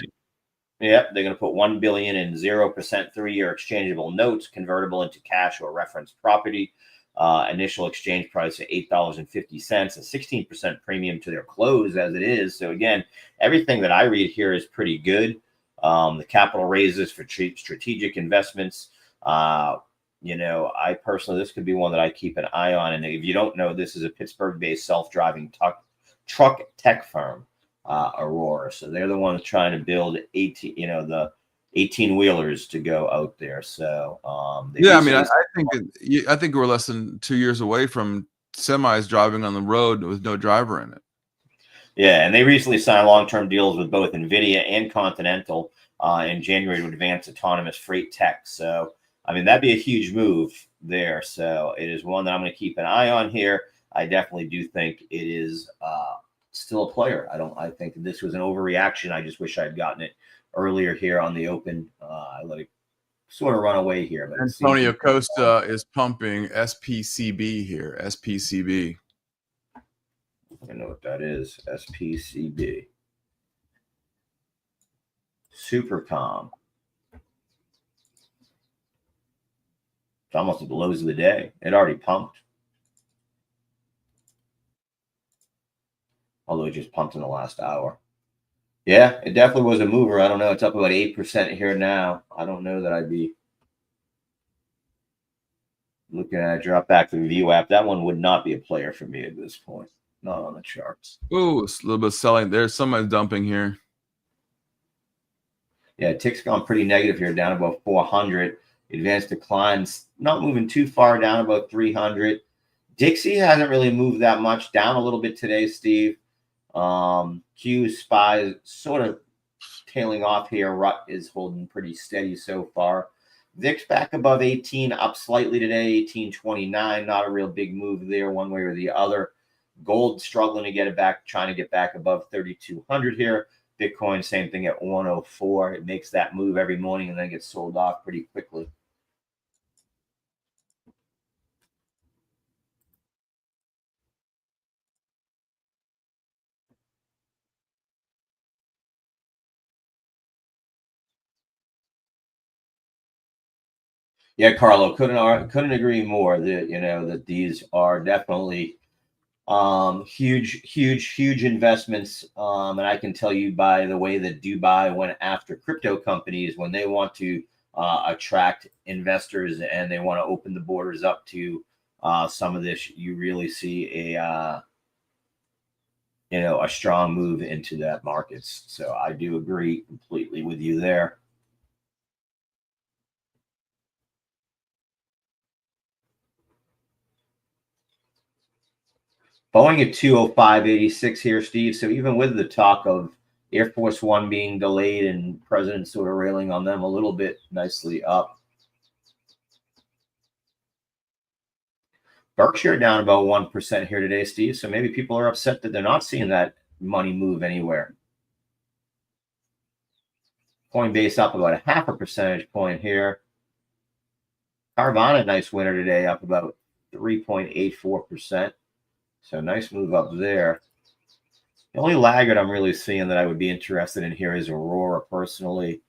They're going to put $1 billion in 0% 3-year exchangeable notes convertible into cash or reference property. Initial exchange price of $8.50, a 16% premium to their close as it is. So again, everything that I read here is pretty good. The capital raises for strategic investments. You know, I personally, this could be one that I keep an eye on. And if you don't know, this is a Pittsburgh-based self-driving truck tech firm, Aurora. So they're the ones trying to build 18-wheelers to go out there. So yeah, I mean, I think we're less than 2 years away from semis driving on the road with no driver in it. Yeah, and they recently signed long-term deals with both NVIDIA and Continental in January to advance autonomous freight tech. So, I mean, that'd be a huge move there. So it is one that I'm going to keep an eye on here. I definitely do think it is still a player. I think this was an overreaction. I just wish I'd gotten it earlier here on the open. I let it sort of run away here. But Antonio Costa is pumping SPCB here. SPCB. I don't know what that is. SPCB. Supercom. It's almost at the lows of the day. It already pumped. Although it just pumped in the last hour. Yeah, it definitely was a mover. I don't know. It's up about 8% here now. I don't know that I'd be looking at it. Drop back to the view app. That one would not be a player for me at this point. Not on the charts. Ooh, it's a little bit of selling. There's somebody dumping here. Yeah, tick's gone pretty negative here, down about 400. Advanced declines, not moving too far, down about 300. Dixie hasn't really moved that much, down a little bit today, Steve. Q SPY sort of tailing off here. Rut is holding pretty steady so far. VIX back above 18, up slightly today, 18.29. Not a real big move there one way or the other. Gold struggling to get it back, trying to get back above 3,200 here. Bitcoin, same thing at 104. It makes that move every morning and then gets sold off pretty quickly. Yeah, Carlo, couldn't agree more that that these are definitely huge investments. And I can tell you by the way that Dubai went after crypto companies when they want to attract investors and they want to open the borders up to some of this, you really see a a strong move into that markets. So I do agree completely with you there. Boeing at 205.86 here, Steve. So even with the talk of Air Force One being delayed and President sort of railing on them a little bit, nicely up. Berkshire down about 1% here today, Steve. So maybe people are upset that they're not seeing that money move anywhere. Coinbase up about a 0.5 percentage point here. Carvana, nice winner today, up about 3.84%. So nice move up there. The only laggard I'm really seeing that I would be interested in here is Aurora personally.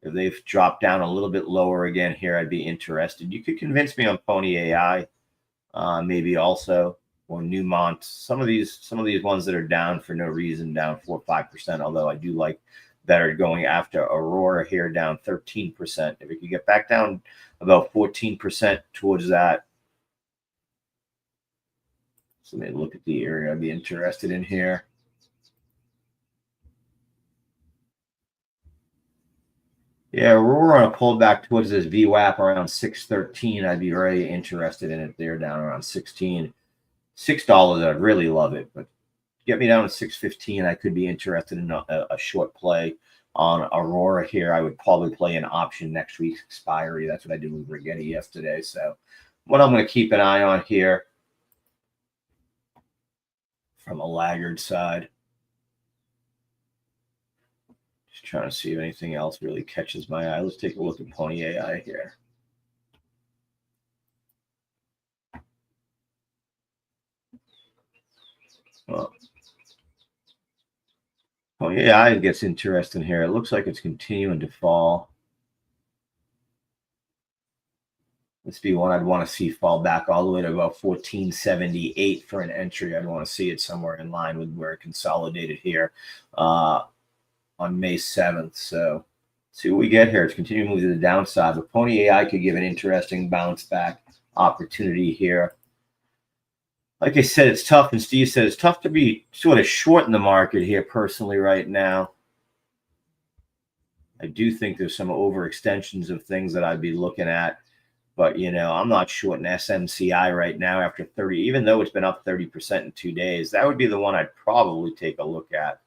If they've dropped down a little bit lower again here, I'd be interested. You could convince me on Pony AI, maybe also, or Newmont. Some of these ones that are down for no reason, down 4 or 5%. Although I do like better going after Aurora here, down 13%. If it could get back down about 14% towards that. So maybe look at the area I'd be interested in here. Yeah, Aurora on a pullback towards this VWAP around 613. I'd be very interested in it there, down around 16. $6, I'd really love it, but get me down to 615. I could be interested in a short play on Aurora here. I would probably play an option next week's expiry. That's what I did with Rigetti yesterday. So what I'm going to keep an eye on here from a laggard side. Just trying to see if anything else really catches my eye. Let's take a look at Pony AI here. Well, Pony AI gets interesting here. It looks like it's continuing to fall. This be one I'd want to see fall back all the way to about 1478 for an entry. I'd want to see it somewhere in line with where it consolidated here on May 7th. So see what we get here. It's continuing to move to the downside, but Pony AI could give an interesting bounce back opportunity here. Like I said, it's tough, and Steve said it's tough to be sort of short in the market here personally right now. I do think there's some overextensions of things that I'd be looking at. But, I'm not short in SMCI right now after 30, even though it's been up 30% in 2 days. That would be the one I'd probably take a look at.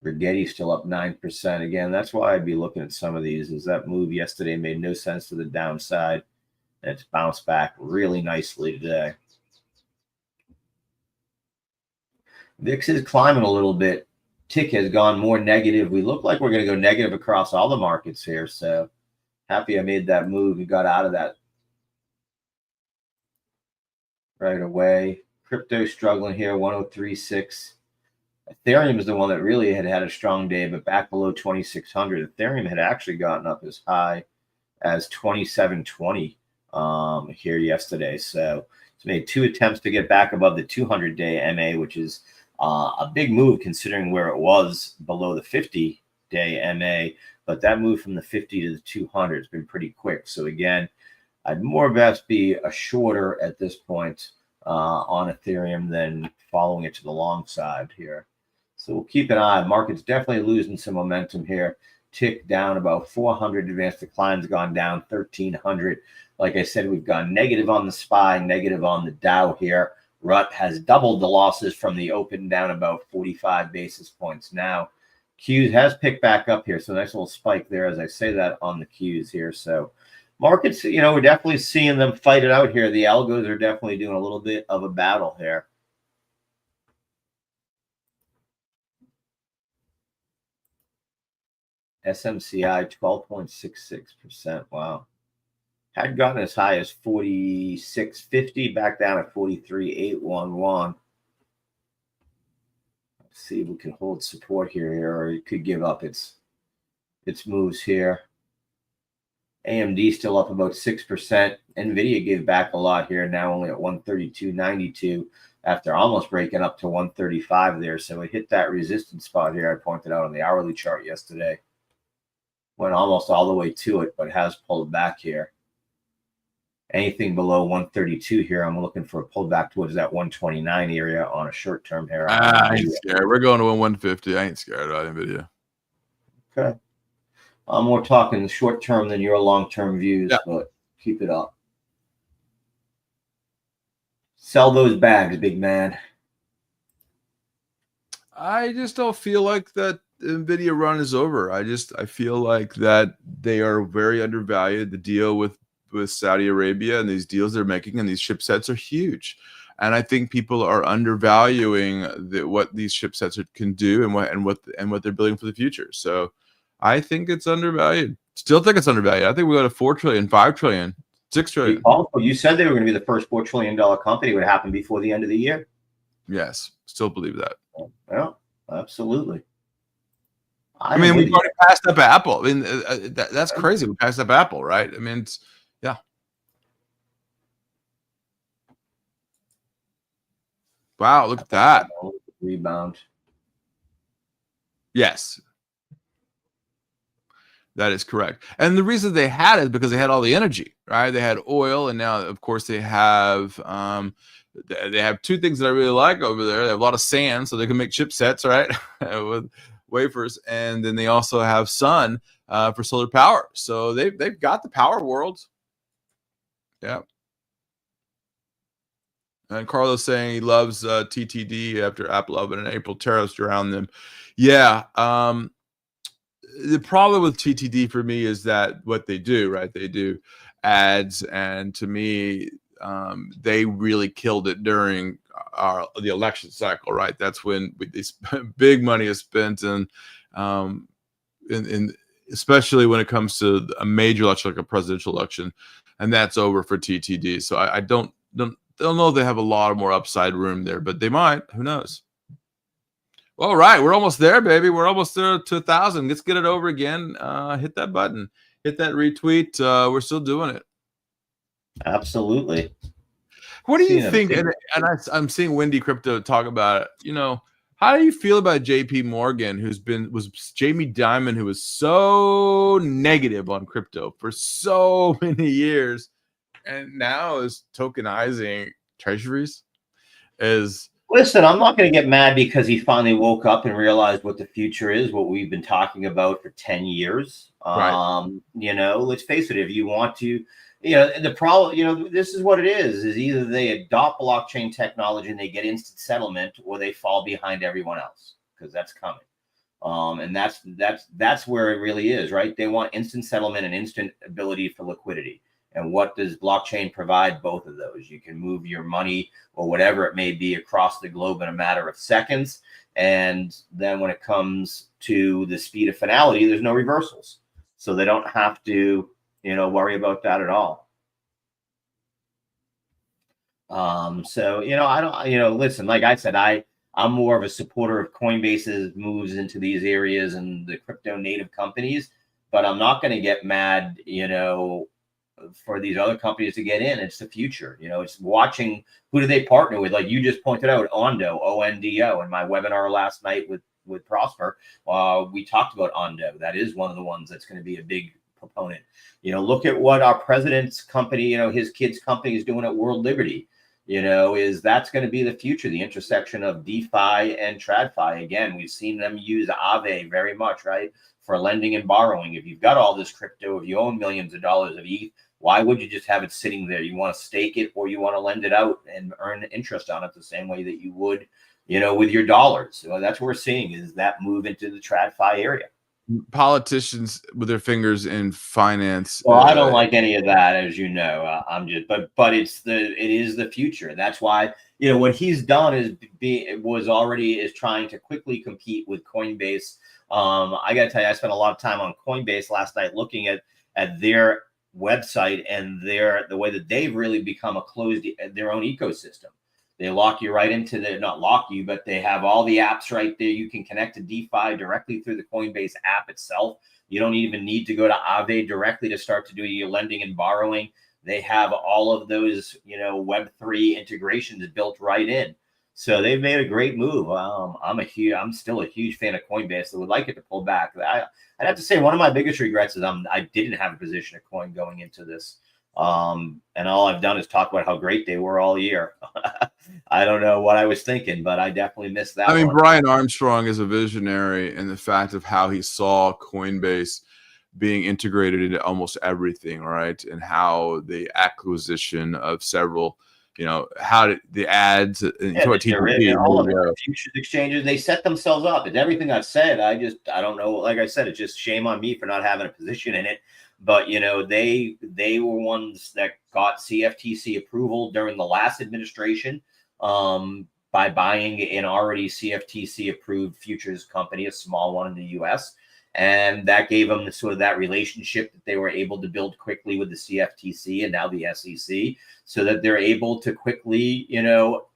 Rigetti's still up 9%. Again, that's why I'd be looking at some of these. Is that move yesterday made no sense to the downside. And it's bounced back really nicely today. VIX is climbing a little bit. Tick has gone more negative. We look like we're going to go negative across all the markets here. So happy I made that move and got out of that right away. Crypto struggling here, 103.6. Ethereum is the one that really had a strong day, but back below 2,600. Ethereum had actually gotten up as high as 2720 here yesterday. So it's made 2 attempts to get back above the 200-day MA, which is a big move considering where it was below the 50-day MA, but that move from the 50 to the 200 has been pretty quick. So again, I'd more or less be a shorter at this point on Ethereum than following it to the long side here. So we'll keep an eye. Market's definitely losing some momentum here. Tick down about 400. Advanced decline's gone down 1,300. Like I said, we've gone negative on the SPY, negative on the Dow here. RUT has doubled the losses from the open, down about 45 basis points now. Qs has picked back up here, so nice little spike there as I say that on the Qs here. So markets, we're definitely seeing them fight it out here. The algos are definitely doing a little bit of a battle here. SMCI 12.66%. Wow. Had gotten as high as 46.50, back down at 43.811. Let's see if we can hold support here, or it could give up its moves here. AMD still up about 6%. NVIDIA gave back a lot here, now only at 132.92 after almost breaking up to 135 there. So it hit that resistance spot here. I pointed out on the hourly chart yesterday. Went almost all the way to it, but has pulled back here. Anything below 132 here, I'm looking for a pullback towards that 129 area on a short term here. I ain't scared. We're going to 150. I ain't scared about NVIDIA. Okay. I'm more talking short term than your long term views, but keep it up. Sell those bags, big man. I just don't feel like that NVIDIA run is over. I feel like that they are very undervalued. The deal with Saudi Arabia and these deals they're making and these chipsets are huge. And I think people are undervaluing what these chipsets can do and what they're building for the future. So I think it's undervalued. Still think it's undervalued. I think we go to 4 trillion, 5 trillion. 6 trillion. You said they were going to be the first $4 trillion company. Would happen before the end of the year. Yes, still believe that. Yeah, absolutely. I mean, we've already passed up Apple. I mean, that's crazy. We passed up Apple, right? I mean, yeah. Wow, look at that. Rebound. Yes. That is correct. And the reason they had it is because they had all the energy, right? They had oil, and now, of course, they have two things that I really like over there. They have a lot of sand, so they can make chipsets, right, with wafers, and then they also have sun for solar power. So they've got the power world. Yeah. And Carlos saying he loves TTD after Apple opened and April tariffs around them. Yeah. The problem with TTD for me is that what they do, right? They do ads, and to me, they really killed it during the election cycle, right? That's when big money is spent, and especially when it comes to a major election like a presidential election, and that's over for TTD. So I don't know if they have a lot more upside room there, but they might. Who knows? All right, we're almost there, baby. We're almost there to 1,000. Let's get it over again. Hit that button. Hit that retweet. We're still doing it. Absolutely. What do you think? And I'm seeing Wendy Crypto talk about it. You know, how do you feel about JP Morgan, was Jamie Dimon, who was so negative on crypto for so many years, and now is tokenizing treasuries? Listen, I'm not going to get mad because he finally woke up and realized what the future is, what we've been talking about for 10 years. Right. You know, let's face it, if you want to, the problem, this is what it is either they adopt blockchain technology and they get instant settlement, or they fall behind everyone else, because that's coming. And that's where it really is, right? They want instant settlement and instant ability for liquidity. And what does blockchain provide? Both of those. You can move your money or whatever it may be across the globe in a matter of seconds. And then when it comes to the speed of finality, there's no reversals. So they don't have to, worry about that at all. So, I don't, listen, like I said, I'm more of a supporter of Coinbase's moves into these areas and the crypto native companies, but I'm not going to get mad, for these other companies to get in. It's the future. It's watching who do they partner with. Like you just pointed out, Ondo, ONDO, in my webinar last night with Prosper. We talked about Ondo. That is one of the ones that's going to be a big proponent. Look at what our president's company, his kid's company is doing at World Liberty. That's going to be the future, the intersection of DeFi and TradFi. Again, we've seen them use Aave very much, right, for lending and borrowing. If you've got all this crypto, if you own millions of dollars of ETH, why would you just have it sitting there? You want to stake it, or you want to lend it out and earn interest on it the same way that you would, with your dollars. So that's what we're seeing, is that move into the TradFi area. Politicians with their fingers in finance. Well, I don't like any of that, as you know. But it is the future. That's why, what he's done is trying to quickly compete with Coinbase. I got to tell you, I spent a lot of time on Coinbase last night looking at their website and the way that they've really become their own ecosystem. They lock you right into not lock you, but they have all the apps right there. You can connect to DeFi directly through the Coinbase app itself. You don't even need to go to Aave directly to start to do your lending and borrowing. They have all of those, Web3 integrations built right in. So they've made a great move. I'm still a huge fan of Coinbase. I would like it to pull back. I'd have to say one of my biggest regrets is I didn't have a position of coin going into this. And all I've done is talk about how great they were all year. I don't know what I was thinking, but I definitely missed that. I mean, one. Brian Armstrong is a visionary in the fact of how he saw Coinbase being integrated into almost everything, right? And how the acquisition of several, how the ads and all of the futures exchanges, they set themselves up. It's everything I've said. I don't know. Like I said, it's just shame on me for not having a position in it. But they were ones that got CFTC approval during the last administration by buying an already CFTC approved futures company, a small one in the U.S. And that gave them sort of that relationship that they were able to build quickly with the CFTC and now the SEC, so that they're able to quickly,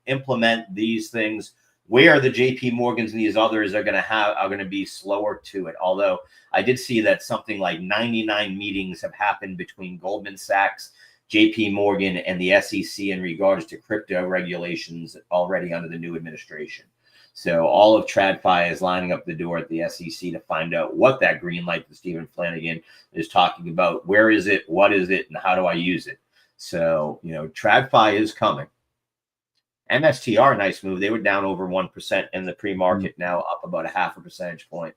implement these things where the JP Morgans and these others are going to be slower to it. Although I did see that something like 99 meetings have happened between Goldman Sachs, JP Morgan, and the SEC in regards to crypto regulations already under the new administration. So all of TradFi is lining up the door at the SEC to find out what that green light that Stephen Flanagan is talking about. Where is it? What is it? And how do I use it? So, TradFi is coming. MSTR, nice move. They were down over 1% in the pre-market, now up about a 0.5 percentage point.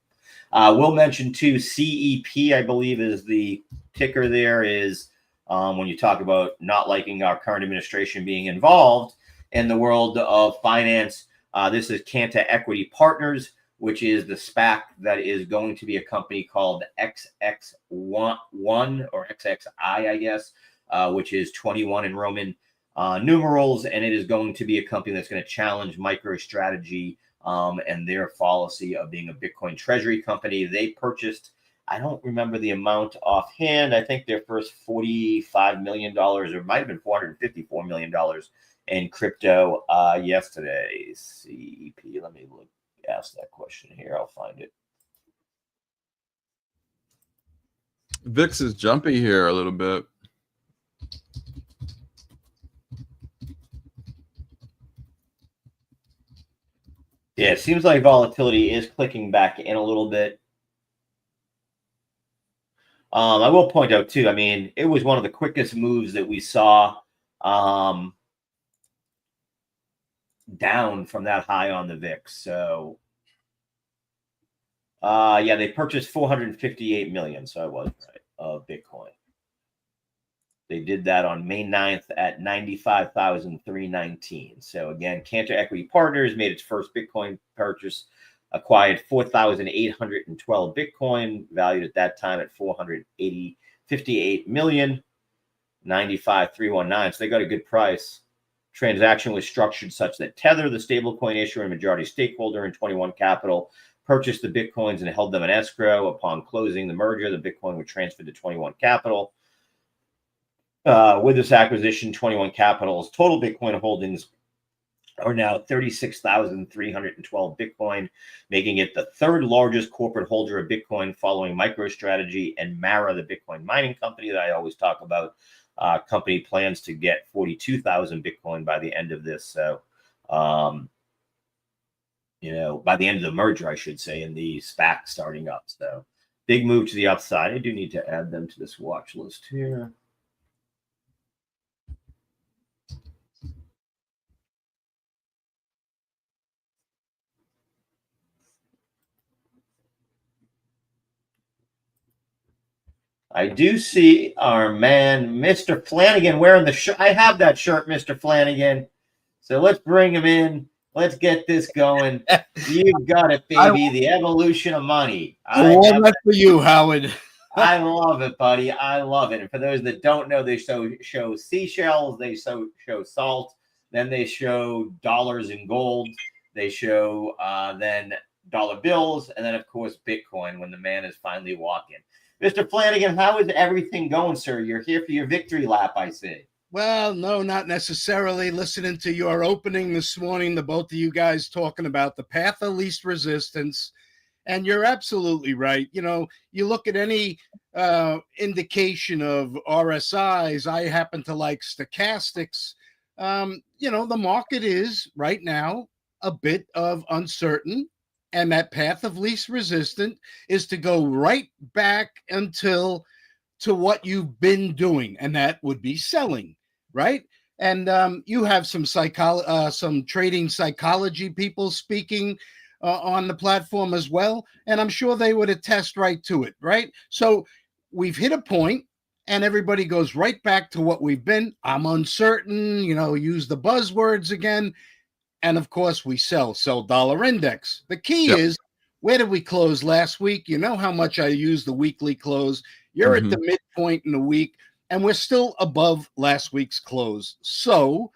We'll mention too, CEP, I believe is the ticker there, is when you talk about not liking our current administration being involved in the world of finance. This is Cantor Equity Partners, which is the SPAC that is going to be a company called XX1 or XXI, I guess, which is 21 in Roman numerals. And it is going to be a company that's going to challenge MicroStrategy and their policy of being a Bitcoin treasury company. They purchased, I don't remember the amount offhand. I think their first $45 million, or it might have been $454 million in crypto yesterday. CEP, let me ask that question here. I'll find it. VIX is jumpy here a little bit. Yeah, it seems like volatility is clicking back in a little bit. I will point out too, I mean, it was one of the quickest moves that we saw down from that high on the VIX. So yeah, they purchased 458 million, so I was right, of Bitcoin. They did that on May 9th at 95,319. So again, Cantor Equity Partners made its first Bitcoin purchase, acquired 4,812 Bitcoin, valued at that time at 458 million, 95,319. So they got a good price. Transaction was structured such that Tether, the stablecoin issuer and majority stakeholder in 21 Capital, purchased the Bitcoins and held them in escrow. Upon closing the merger, the Bitcoin were transferred to 21 Capital. With this acquisition, 21 Capital's total Bitcoin holdings are now 36,312 Bitcoin, making it the third largest corporate holder of Bitcoin, following MicroStrategy and Mara, the Bitcoin mining company that I always talk about. Company plans to get 42,000 Bitcoin by the end of this. So, by the end of the merger, I should say, and the SPAC starting up. So, big move to the upside. I do need to add them to this watch list here. I do see our man, Mr. Flanagan, wearing the shirt. I have that shirt, Mr. Flanagan. So let's bring him in. Let's get this going. You've got it, baby. The evolution of money. That's for you, Howard. I love it, buddy. I love it. And for those that don't know, they show seashells. They show salt. Then they show dollars and gold. They show then dollar bills. And then, of course, Bitcoin when the man is finally walking. Mr. Flanagan, how is everything going, sir? You're here for your victory lap, I see. Well, no, not necessarily. Listening to your opening this morning, the both of you guys talking about the path of least resistance. And you're absolutely right. You look at any indication of RSIs. I happen to like stochastics. The market is right now a bit of uncertain, and that path of least resistance is to go right back to what you've been doing, and that would be selling, right? And you have some some trading psychology people speaking on the platform as well, and I'm sure they would attest right to it, right? So we've hit a point, and everybody goes right back to what we've been. I'm uncertain, use the buzzwords again, and of course we sell dollar index. The key is, where did we close last week? You know how much I use the weekly close. You're at the midpoint in the week, and we're still above last week's close. So,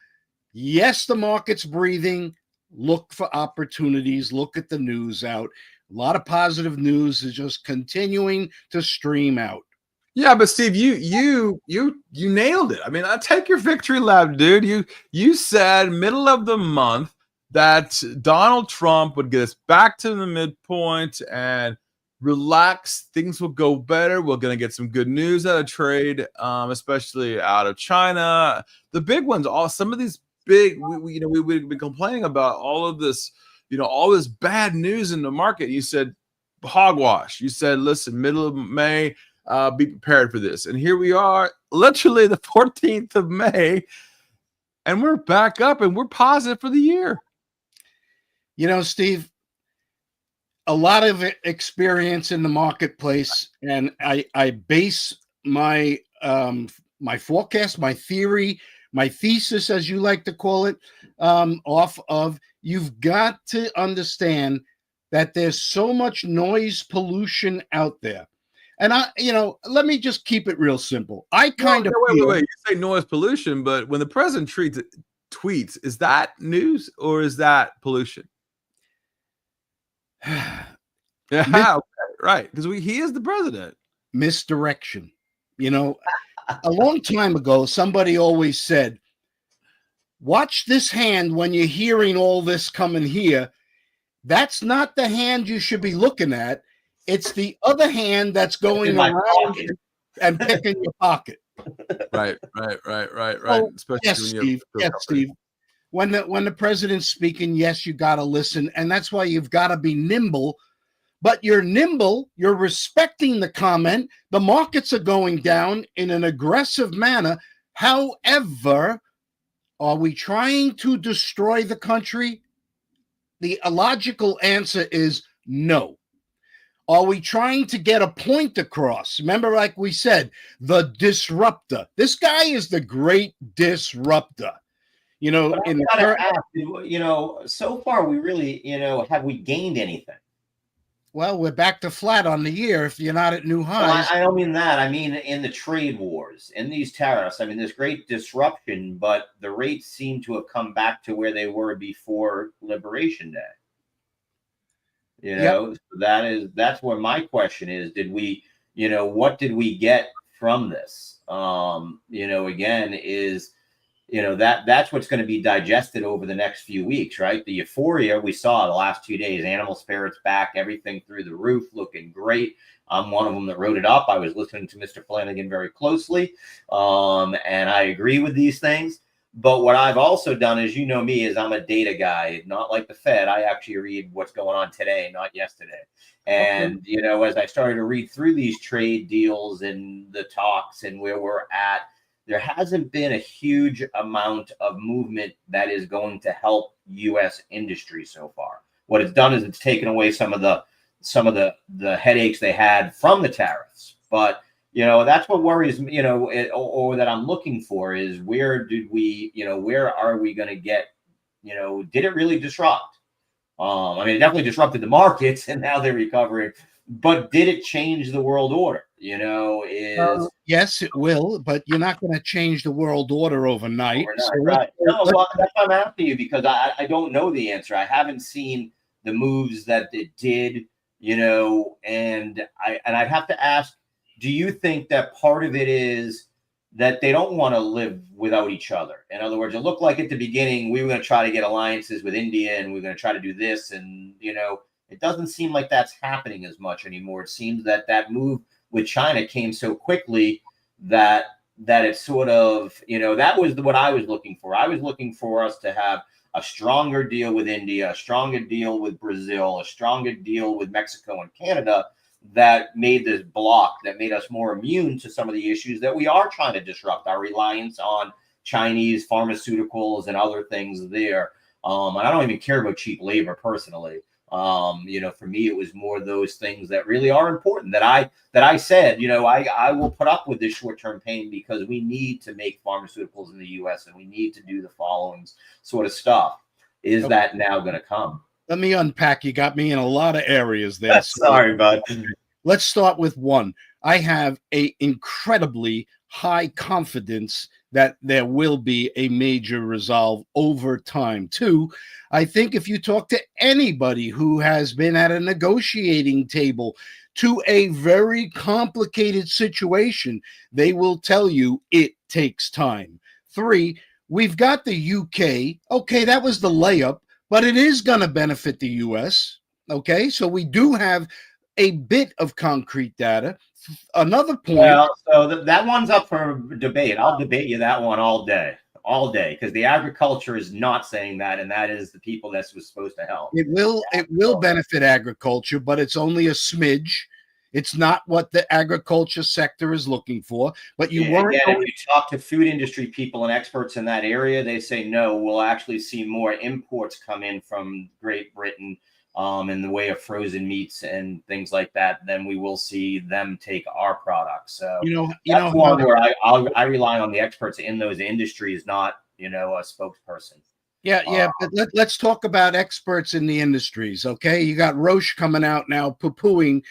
yes, the market's breathing. Look for opportunities. Look at the news out. A lot of positive news is just continuing to stream out. Yeah, but Steve, you nailed it. I mean, I take your victory lap, dude. You said middle of the month that Donald Trump would get us back to the midpoint and relax. Things will go better. We're going to get some good news out of trade, especially out of China. The big ones, some of these big, we've been complaining about all of this, all this bad news in the market. You said hogwash. You said, listen, middle of May, be prepared for this. And here we are, literally the 14th of May, and we're back up and we're positive for the year. Steve, a lot of experience in the marketplace, and I base my my forecast, my theory, my thesis, as you like to call it, off of, you've got to understand that there's so much noise pollution out there. And let me just keep it real simple. I kind of wait. You say noise pollution, but when the president tweets, is that news or is that pollution? Yeah, right. Because he is the president. Misdirection. A long time ago, somebody always said, watch this hand when you're hearing all this coming here. That's not the hand you should be looking at. It's the other hand that's going around and picking your pocket. Right. Well, especially Steve. When the president's speaking, yes, you got to listen, and that's why you've got to be nimble. But you're nimble. You're respecting the comment. The markets are going down in an aggressive manner. However, are we trying to destroy the country? The illogical answer is no. Are we trying to get a point across? Remember, like we said, the disruptor. This guy is the great disruptor. So far we really, have we gained anything? Well, we're back to flat on the year if you're not at new highs. Well, I don't mean that. I mean in the trade wars, in these tariffs. I mean, there's great disruption, but the rates seem to have come back to where they were before Liberation Day. That's where my question is. Did we, what did we get from this? Again, is, that's what's going to be digested over the next few weeks, right? The euphoria we saw the last 2 days, animal spirits back, everything through the roof, looking great. I'm one of them that wrote it up. I was listening to Mr. Flanagan very closely, and I agree with these things. But what I've also done, as you know me, is I'm a data guy, not like the Fed. I actually read what's going on today, not yesterday. And, as I started to read through these trade deals and the talks and where we're at, there hasn't been a huge amount of movement that is going to help U.S. industry so far. What it's done is it's taken away some of the headaches they had from the tariffs. But that's what worries me, or that I'm looking for is where are we going to get, did it really disrupt? I mean, it definitely disrupted the markets and now they're recovering, but did it change the world order? Yes, it will, but you're not going to change the world order overnight. Right. No, well, that's why I'm asking you, because I don't know the answer. I haven't seen the moves that it did, and I'd have to ask, do you think that part of it is that they don't want to live without each other? In other words, it looked like at the beginning we were going to try to get alliances with India and we're going to try to do this. And, it doesn't seem like that's happening as much anymore. It seems that move with China came so quickly that that it's sort of, that was what I was looking for. I was looking for us to have a stronger deal with India, a stronger deal with Brazil, a stronger deal with Mexico and Canada that made this block, that made us more immune to some of the issues that we are trying to disrupt, our reliance on Chinese pharmaceuticals and other things there. And I don't even care about cheap labor personally. For me, it was more those things that really are important that I said, I will put up with this short-term pain because we need to make pharmaceuticals in the US and we need to do the following sort of stuff. Is that now going to come? Let me unpack. You got me in a lot of areas there. Sorry, bud. Let's start with one. I have a incredibly high confidence that there will be a major resolve over time. Two, I think if you talk to anybody who has been at a negotiating table to a very complicated situation, they will tell you it takes time. Three, we've got the UK. Okay, that was the layup, but it is going to benefit the US. Okay, so we do have a bit of concrete data. Another point. Well, so that one's up for debate. I'll debate you that one all day, because the agriculture is not saying that, and that is the people that was supposed to help. It will benefit agriculture, but it's only a smidge. It's not what the agriculture sector is looking for. But you weren't. Again, if you talk to food industry people and experts in that area, they say no. We'll actually see more imports come in from Great Britain. In the way of frozen meats and things like that, then we will see them take our products. So that's one where I rely on the experts in those industries, not a spokesperson. Yeah, but let's talk about experts in the industries. Okay, you got Roche coming out now poo-pooing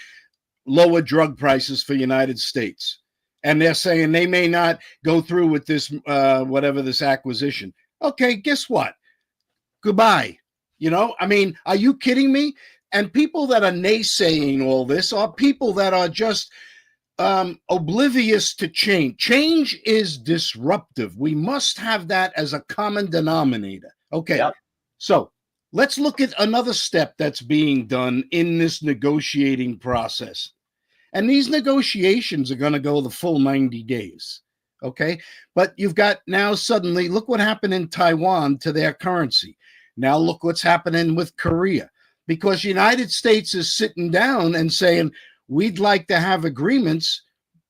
lower drug prices for United States, and they're saying they may not go through with this whatever this acquisition. Okay, guess what? Goodbye. Are you kidding me? And people that are naysaying all this are people that are just oblivious to change. Change is disruptive. We must have that as a common denominator. Okay, yep. So let's look at another step that's being done in this negotiating process. And these negotiations are going to go the full 90 days. Okay, but you've got now suddenly, look what happened in Taiwan to their currency. Now look what's happening with Korea, because the United States is sitting down and saying, we'd like to have agreements,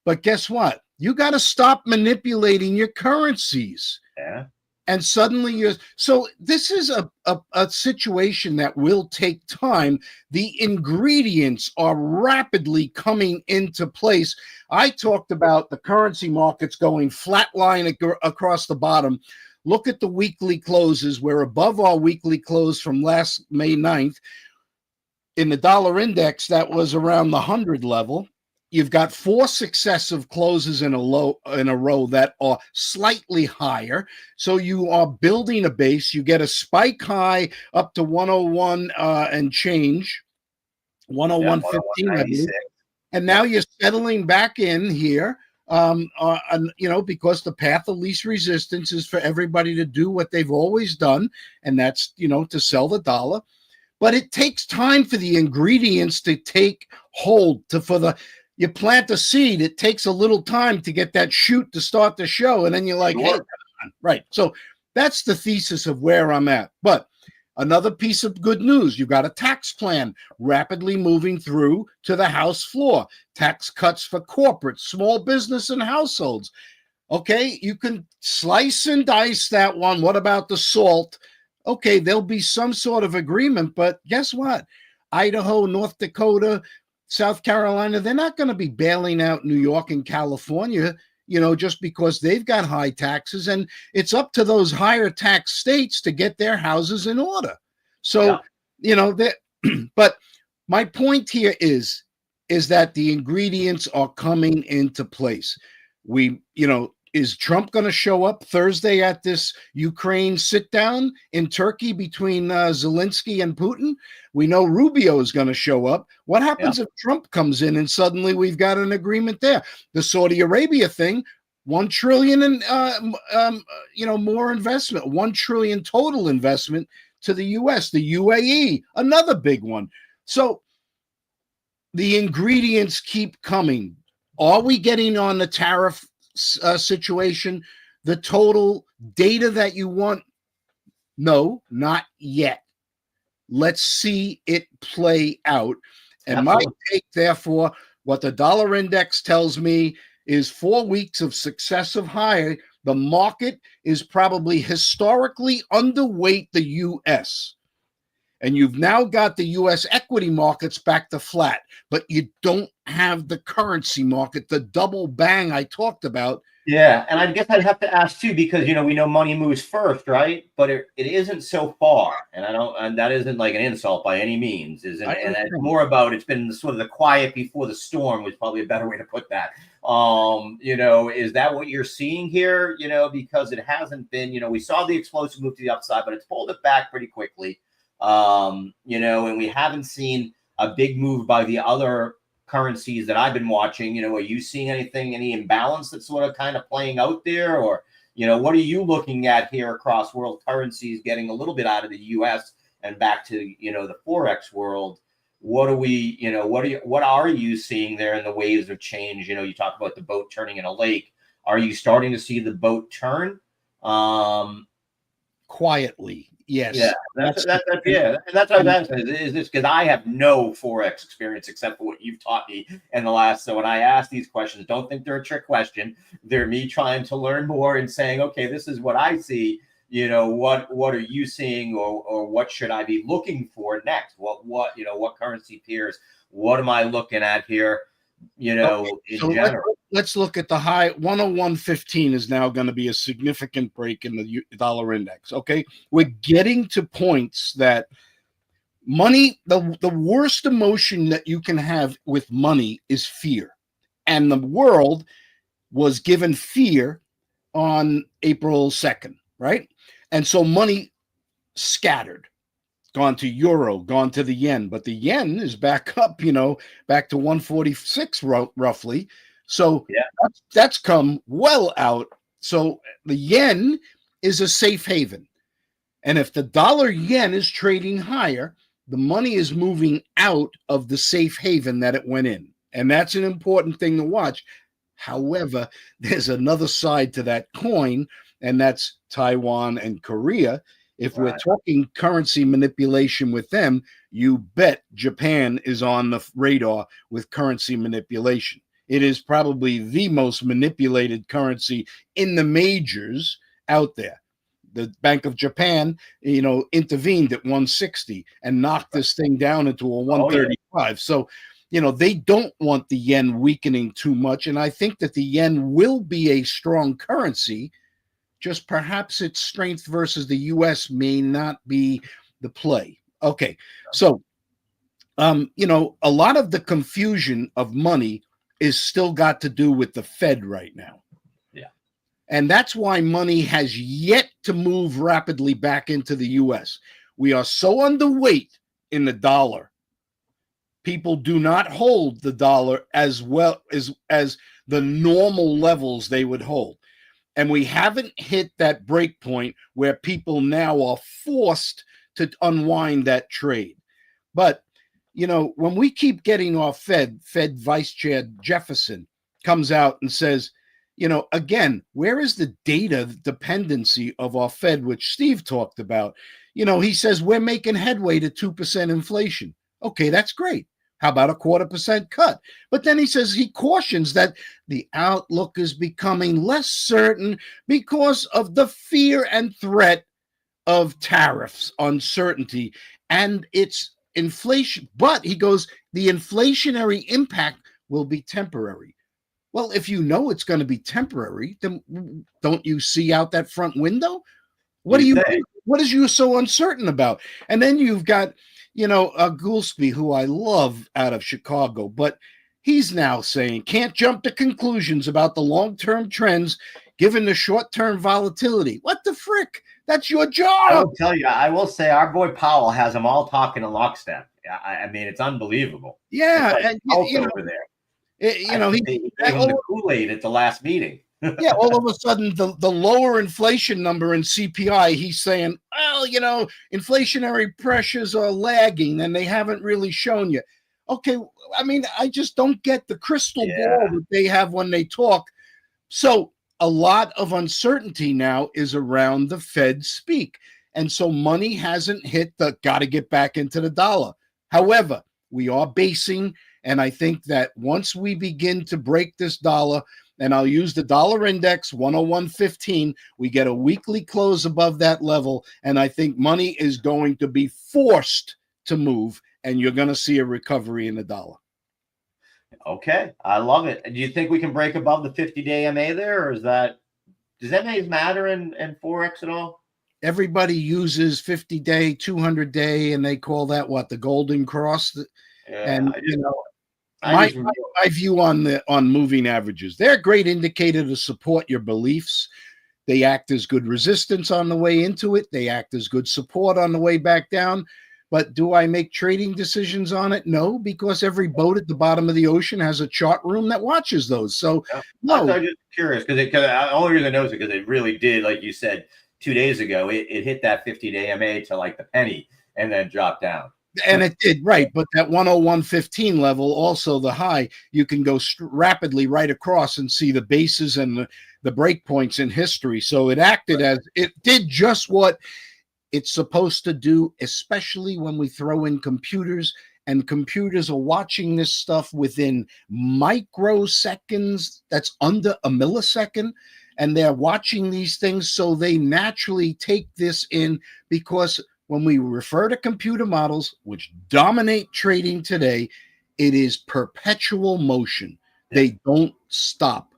but guess what? You got to stop manipulating your currencies. Yeah. And suddenly so this is a situation that will take time. The ingredients are rapidly coming into place. I talked about the currency markets going flatline across the bottom. Look at the weekly closes. We're above our weekly close from last May 9th. In the dollar index, that was around the 100 level. You've got 4 successive closes in a row that are slightly higher. So you are building a base. You get a spike high up to 101 and change, 101.15. And now you're settling back in here. Because the path of least resistance is for everybody to do what they've always done, and that's, to sell the dollar. But it takes time for the ingredients to take hold. You plant a seed, it takes a little time to get that shoot to start the show, and then you're like, hey, come on. Right. So that's the thesis of where I'm at. But another piece of good news, you've got a tax plan rapidly moving through to the House floor. Tax cuts for corporate, small business, and households. Okay, you can slice and dice that one. What about the SALT? Okay, there'll be some sort of agreement, but guess what? Idaho, North Dakota, South Carolina, they're not going to be bailing out New York and California, just because they've got high taxes, and it's up to those higher tax states to get their houses in order. So, but my point here is that the ingredients are coming into place. Is Trump going to show up Thursday at this Ukraine sit down in Turkey between Zelensky and Putin? We know Rubio is going to show up. What happens if Trump comes in and suddenly we've got an agreement there? The Saudi Arabia thing, $1 trillion and more investment, $1 trillion total investment to the U.S. The UAE, another big one. So the ingredients keep coming. Are we getting on the tariff situation, the total data that you want? No, not yet. Let's see it play out. And Absolutely. my take, therefore, what the dollar index tells me is 4 weeks of successive high. The market is probably historically underweight the U.S. And you've now got the U.S. equity markets back to flat, but you don't have the currency market, the double bang I talked about. Yeah, and I guess I'd have to ask too, because we know money moves first, right? But it isn't so far, and that isn't like an insult by any means. And it's more about, it's been sort of the quiet before the storm, was probably a better way to put that. Is that what you're seeing here? Because it hasn't been, we saw the explosive move to the upside, but it's pulled it back pretty quickly. And we haven't seen a big move by the other currencies that I've been watching. Are you seeing any imbalance that's sort of kind of playing out there? Or, what are you looking at here across world currencies, getting a little bit out of the US and back to, the forex world? What are you seeing there in the waves of change? You talk about the boat turning in a lake. Are you starting to see the boat turn? Quietly. Yes. Yeah, that's what I'm asking. Is this because I have no forex experience except for what you've taught me in the last? So when I ask these questions, don't think they're a trick question. They're me trying to learn more and saying, okay, this is what I see. What are you seeing, or what should I be looking for next? What currency pairs? What am I looking at here? In general. Let's look at the high. 101.15 is now going to be a significant break in the dollar index. Okay, we're getting to points that money, the worst emotion that you can have with money is fear, and the world was given fear on April 2nd, right? And so money scattered, gone to euro, gone to the yen, but the yen is back up, back to 146 roughly. So yeah, that's come well out. So the yen is a safe haven. And if the dollar yen is trading higher, the money is moving out of the safe haven that it went in. And that's an important thing to watch. However, there's another side to that coin, and that's Taiwan and Korea. If we're talking currency manipulation with them, you bet Japan is on the radar with currency manipulation. It is probably the most manipulated currency in the majors out there. The Bank of Japan, intervened at 160 and knocked this thing down into a 135. Oh, yeah. So, they don't want the yen weakening too much. And I think that the yen will be a strong currency. Just perhaps its strength versus the U.S. may not be the play. Okay, so, a lot of the confusion of money is still got to do with the Fed right now. Yeah. And that's why money has yet to move rapidly back into the U.S. We are so underweight in the dollar. People do not hold the dollar as well as the normal levels they would hold. And we haven't hit that break point where people now are forced to unwind that trade. But, when we keep getting our Fed Vice Chair Jefferson comes out and says, again, where is the data dependency of our Fed, which Steve talked about? He says we're making headway to 2% inflation. Okay, that's great. How about a 0.25% cut? But then he says he cautions that the outlook is becoming less certain because of the fear and threat of tariffs, uncertainty, and its inflation. But he goes, the inflationary impact will be temporary. Well, if it's going to be temporary, then don't you see out that front window? What is you so uncertain about? And then you've got Goolsby, who I love out of Chicago, but he's now saying can't jump to conclusions about the long-term trends given the short-term volatility. What the frick? That's your job. I will tell you, I will say our boy Powell has them all talking in lockstep. I mean, it's unbelievable. Yeah. It's like and over there. He gave him the Kool-Aid at the last meeting. Yeah, all of a sudden, the lower inflation number in CPI, he's saying, well, inflationary pressures are lagging and they haven't really shown you. Okay, I mean, I just don't get the crystal ball that they have when they talk. So a lot of uncertainty now is around the Fed speak. And so money hasn't hit the got to get back into the dollar. However, we are basing, and I think that once we begin to break this dollar, and I'll use the dollar index 101.15, we get a weekly close above that level, and I think money is going to be forced to move, and you're going to see a recovery in the dollar. Okay, I love it. Do you think we can break above the 50-day MA there, or does MAs matter in forex at all? Everybody uses 50-day, 200-day, and they call that what, the golden cross. And my view on moving averages, they're a great indicator to support your beliefs. They act as good resistance on the way into it. They act as good support on the way back down. But do I make trading decisions on it? No, because every boat at the bottom of the ocean has a chart room that watches those. So no. I'm just curious because the only reason I know is because it really did, like you said 2 days ago, it hit that 50-day MA to like the penny and then dropped down. And it did, right. But that 101.15 level, also the high, you can go rapidly right across and see the bases and the break points in history. So it acted as it did just what it's supposed to do, especially when we throw in computers, and computers are watching this stuff within microseconds. That's under a millisecond. And they're watching these things. So they naturally take this in, because when we refer to computer models, which dominate trading today, it is perpetual motion. They don't stop.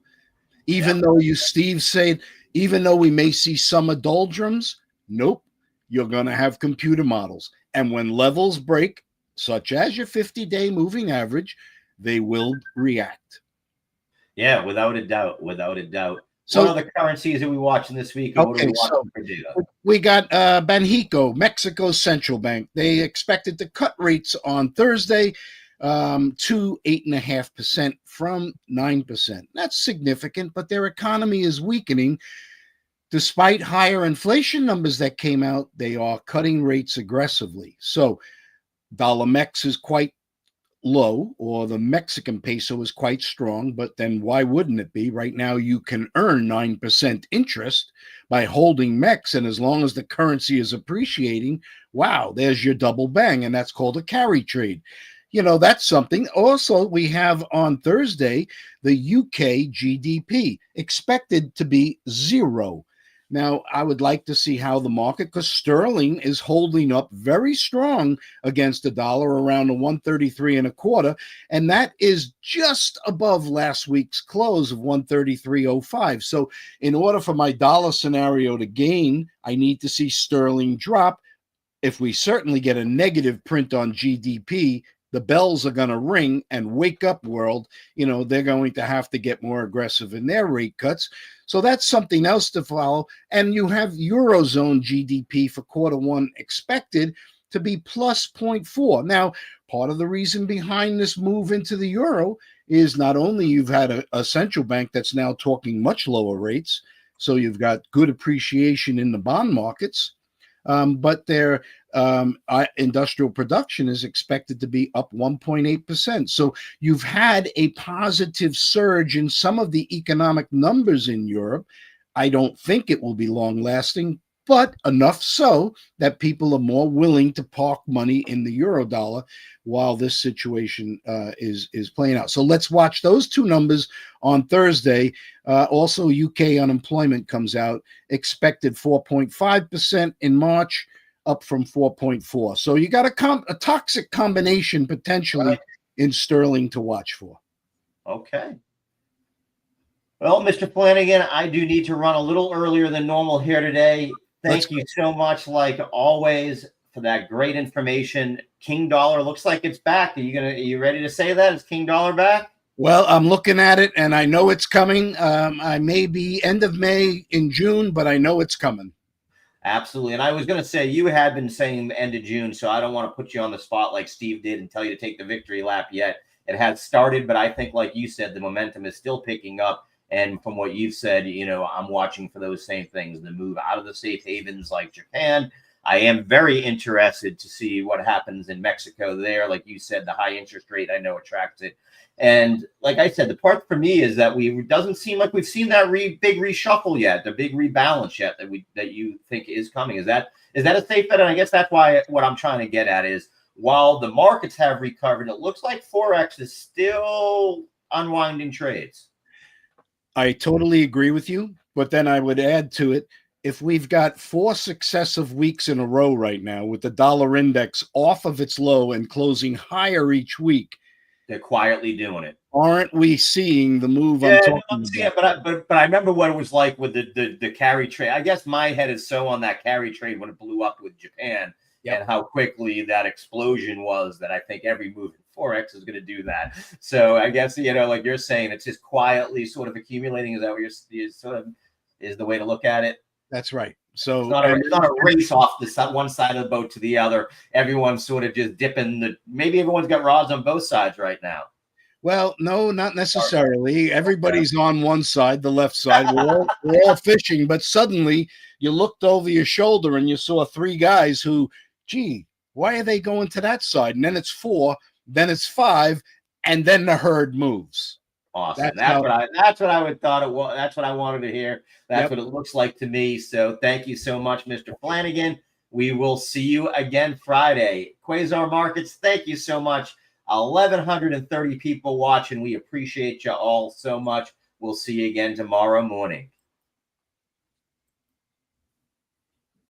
Even though Steve said, even though we may see some doldrums, nope, you're going to have computer models. And when levels break, such as your 50-day moving average, they will react. Yeah, without a doubt, without a doubt. So, what other currencies are we watching this week? Okay, we got Banxico, Mexico's central bank. They expected to cut rates on Thursday to 8.5% from 9%. That's significant, but their economy is weakening. Despite higher inflation numbers that came out, they are cutting rates aggressively. So dollar mex is quite low, or the Mexican peso is quite strong, but then why wouldn't it be? Right now you can earn 9% interest by holding mex, and as long as the currency is appreciating, wow, there's your double bang, and that's called a carry trade. That's something. Also, we have on Thursday the UK GDP expected to be 0. Now, I would like to see how the market, because sterling is holding up very strong against the dollar around the 133.25, and that is just above last week's close of 133.05. So in order for my dollar scenario to gain, I need to see sterling drop. If we certainly get a negative print on GDP, the bells are going to ring, and wake up world, they're going to have to get more aggressive in their rate cuts. So that's something else to follow. And you have Eurozone GDP for Q1 expected to be plus 0.4. Now, part of the reason behind this move into the euro is not only you've had a central bank that's now talking much lower rates, so you've got good appreciation in the bond markets, but their industrial production is expected to be up 1.8%. So you've had a positive surge in some of the economic numbers in Europe. I don't think it will be long lasting, but enough so that people are more willing to park money in the euro dollar while this situation is playing out. So let's watch those two numbers on Thursday. Also, UK unemployment comes out, expected 4.5% in March, up from 4.4. So you got a toxic combination potentially in sterling to watch for. Okay. Well, Mr. Flanagan, I do need to run a little earlier than normal here today. Thank you so much, like always, for that great information. King Dollar looks like it's back. Are you ready to say that? Is King Dollar back? Well, I'm looking at it, and I know it's coming. I may be end of May in June, but I know it's coming. Absolutely. And I was going to say, you had been saying end of June, so I don't want to put you on the spot like Steve did and tell you to take the victory lap yet. It has started, but I think, like you said, the momentum is still picking up. And from what you've said, I'm watching for those same things, the move out of the safe havens like Japan. I am very interested to see what happens in Mexico there. Like you said, the high interest rate I know attracts it. And like I said, the part for me is that it doesn't seem like we've seen that big reshuffle yet, the big rebalance yet that you think is coming. Is that a safe bet? And I guess that's why what I'm trying to get at is, while the markets have recovered, it looks like forex is still unwinding trades. I totally agree with you, but then I would add to it, if we've got 4 successive weeks in a row right now with the dollar index off of its low and closing higher each week, they're quietly doing it. Aren't we seeing the move I'm talking about? But I remember what it was like with the carry trade. I guess my head is so on that carry trade when it blew up with Japan. Yep. And how quickly that explosion was, that I think every move in forex is going to do that. So I guess, like you're saying, it's just quietly sort of accumulating. Is that what you're sort of is the way to look at it? That's right. So it's not a race off one side of the boat to the other. Everyone's sort of just dipping maybe everyone's got rods on both sides right now. Well, no, not necessarily. Everybody's on one side, the left side. We're all fishing, but suddenly you looked over your shoulder and you saw 3 guys who, gee, why are they going to that side? And then it's 4, then it's 5, and then the herd moves. Awesome. That's what I would thought it was. That's what I wanted to hear. That's what it looks like to me. So thank you so much, Mr. Flanagan. We will see you again Friday. Quasar Markets, thank you so much. 1,130 people watching. We appreciate you all so much. We'll see you again tomorrow morning.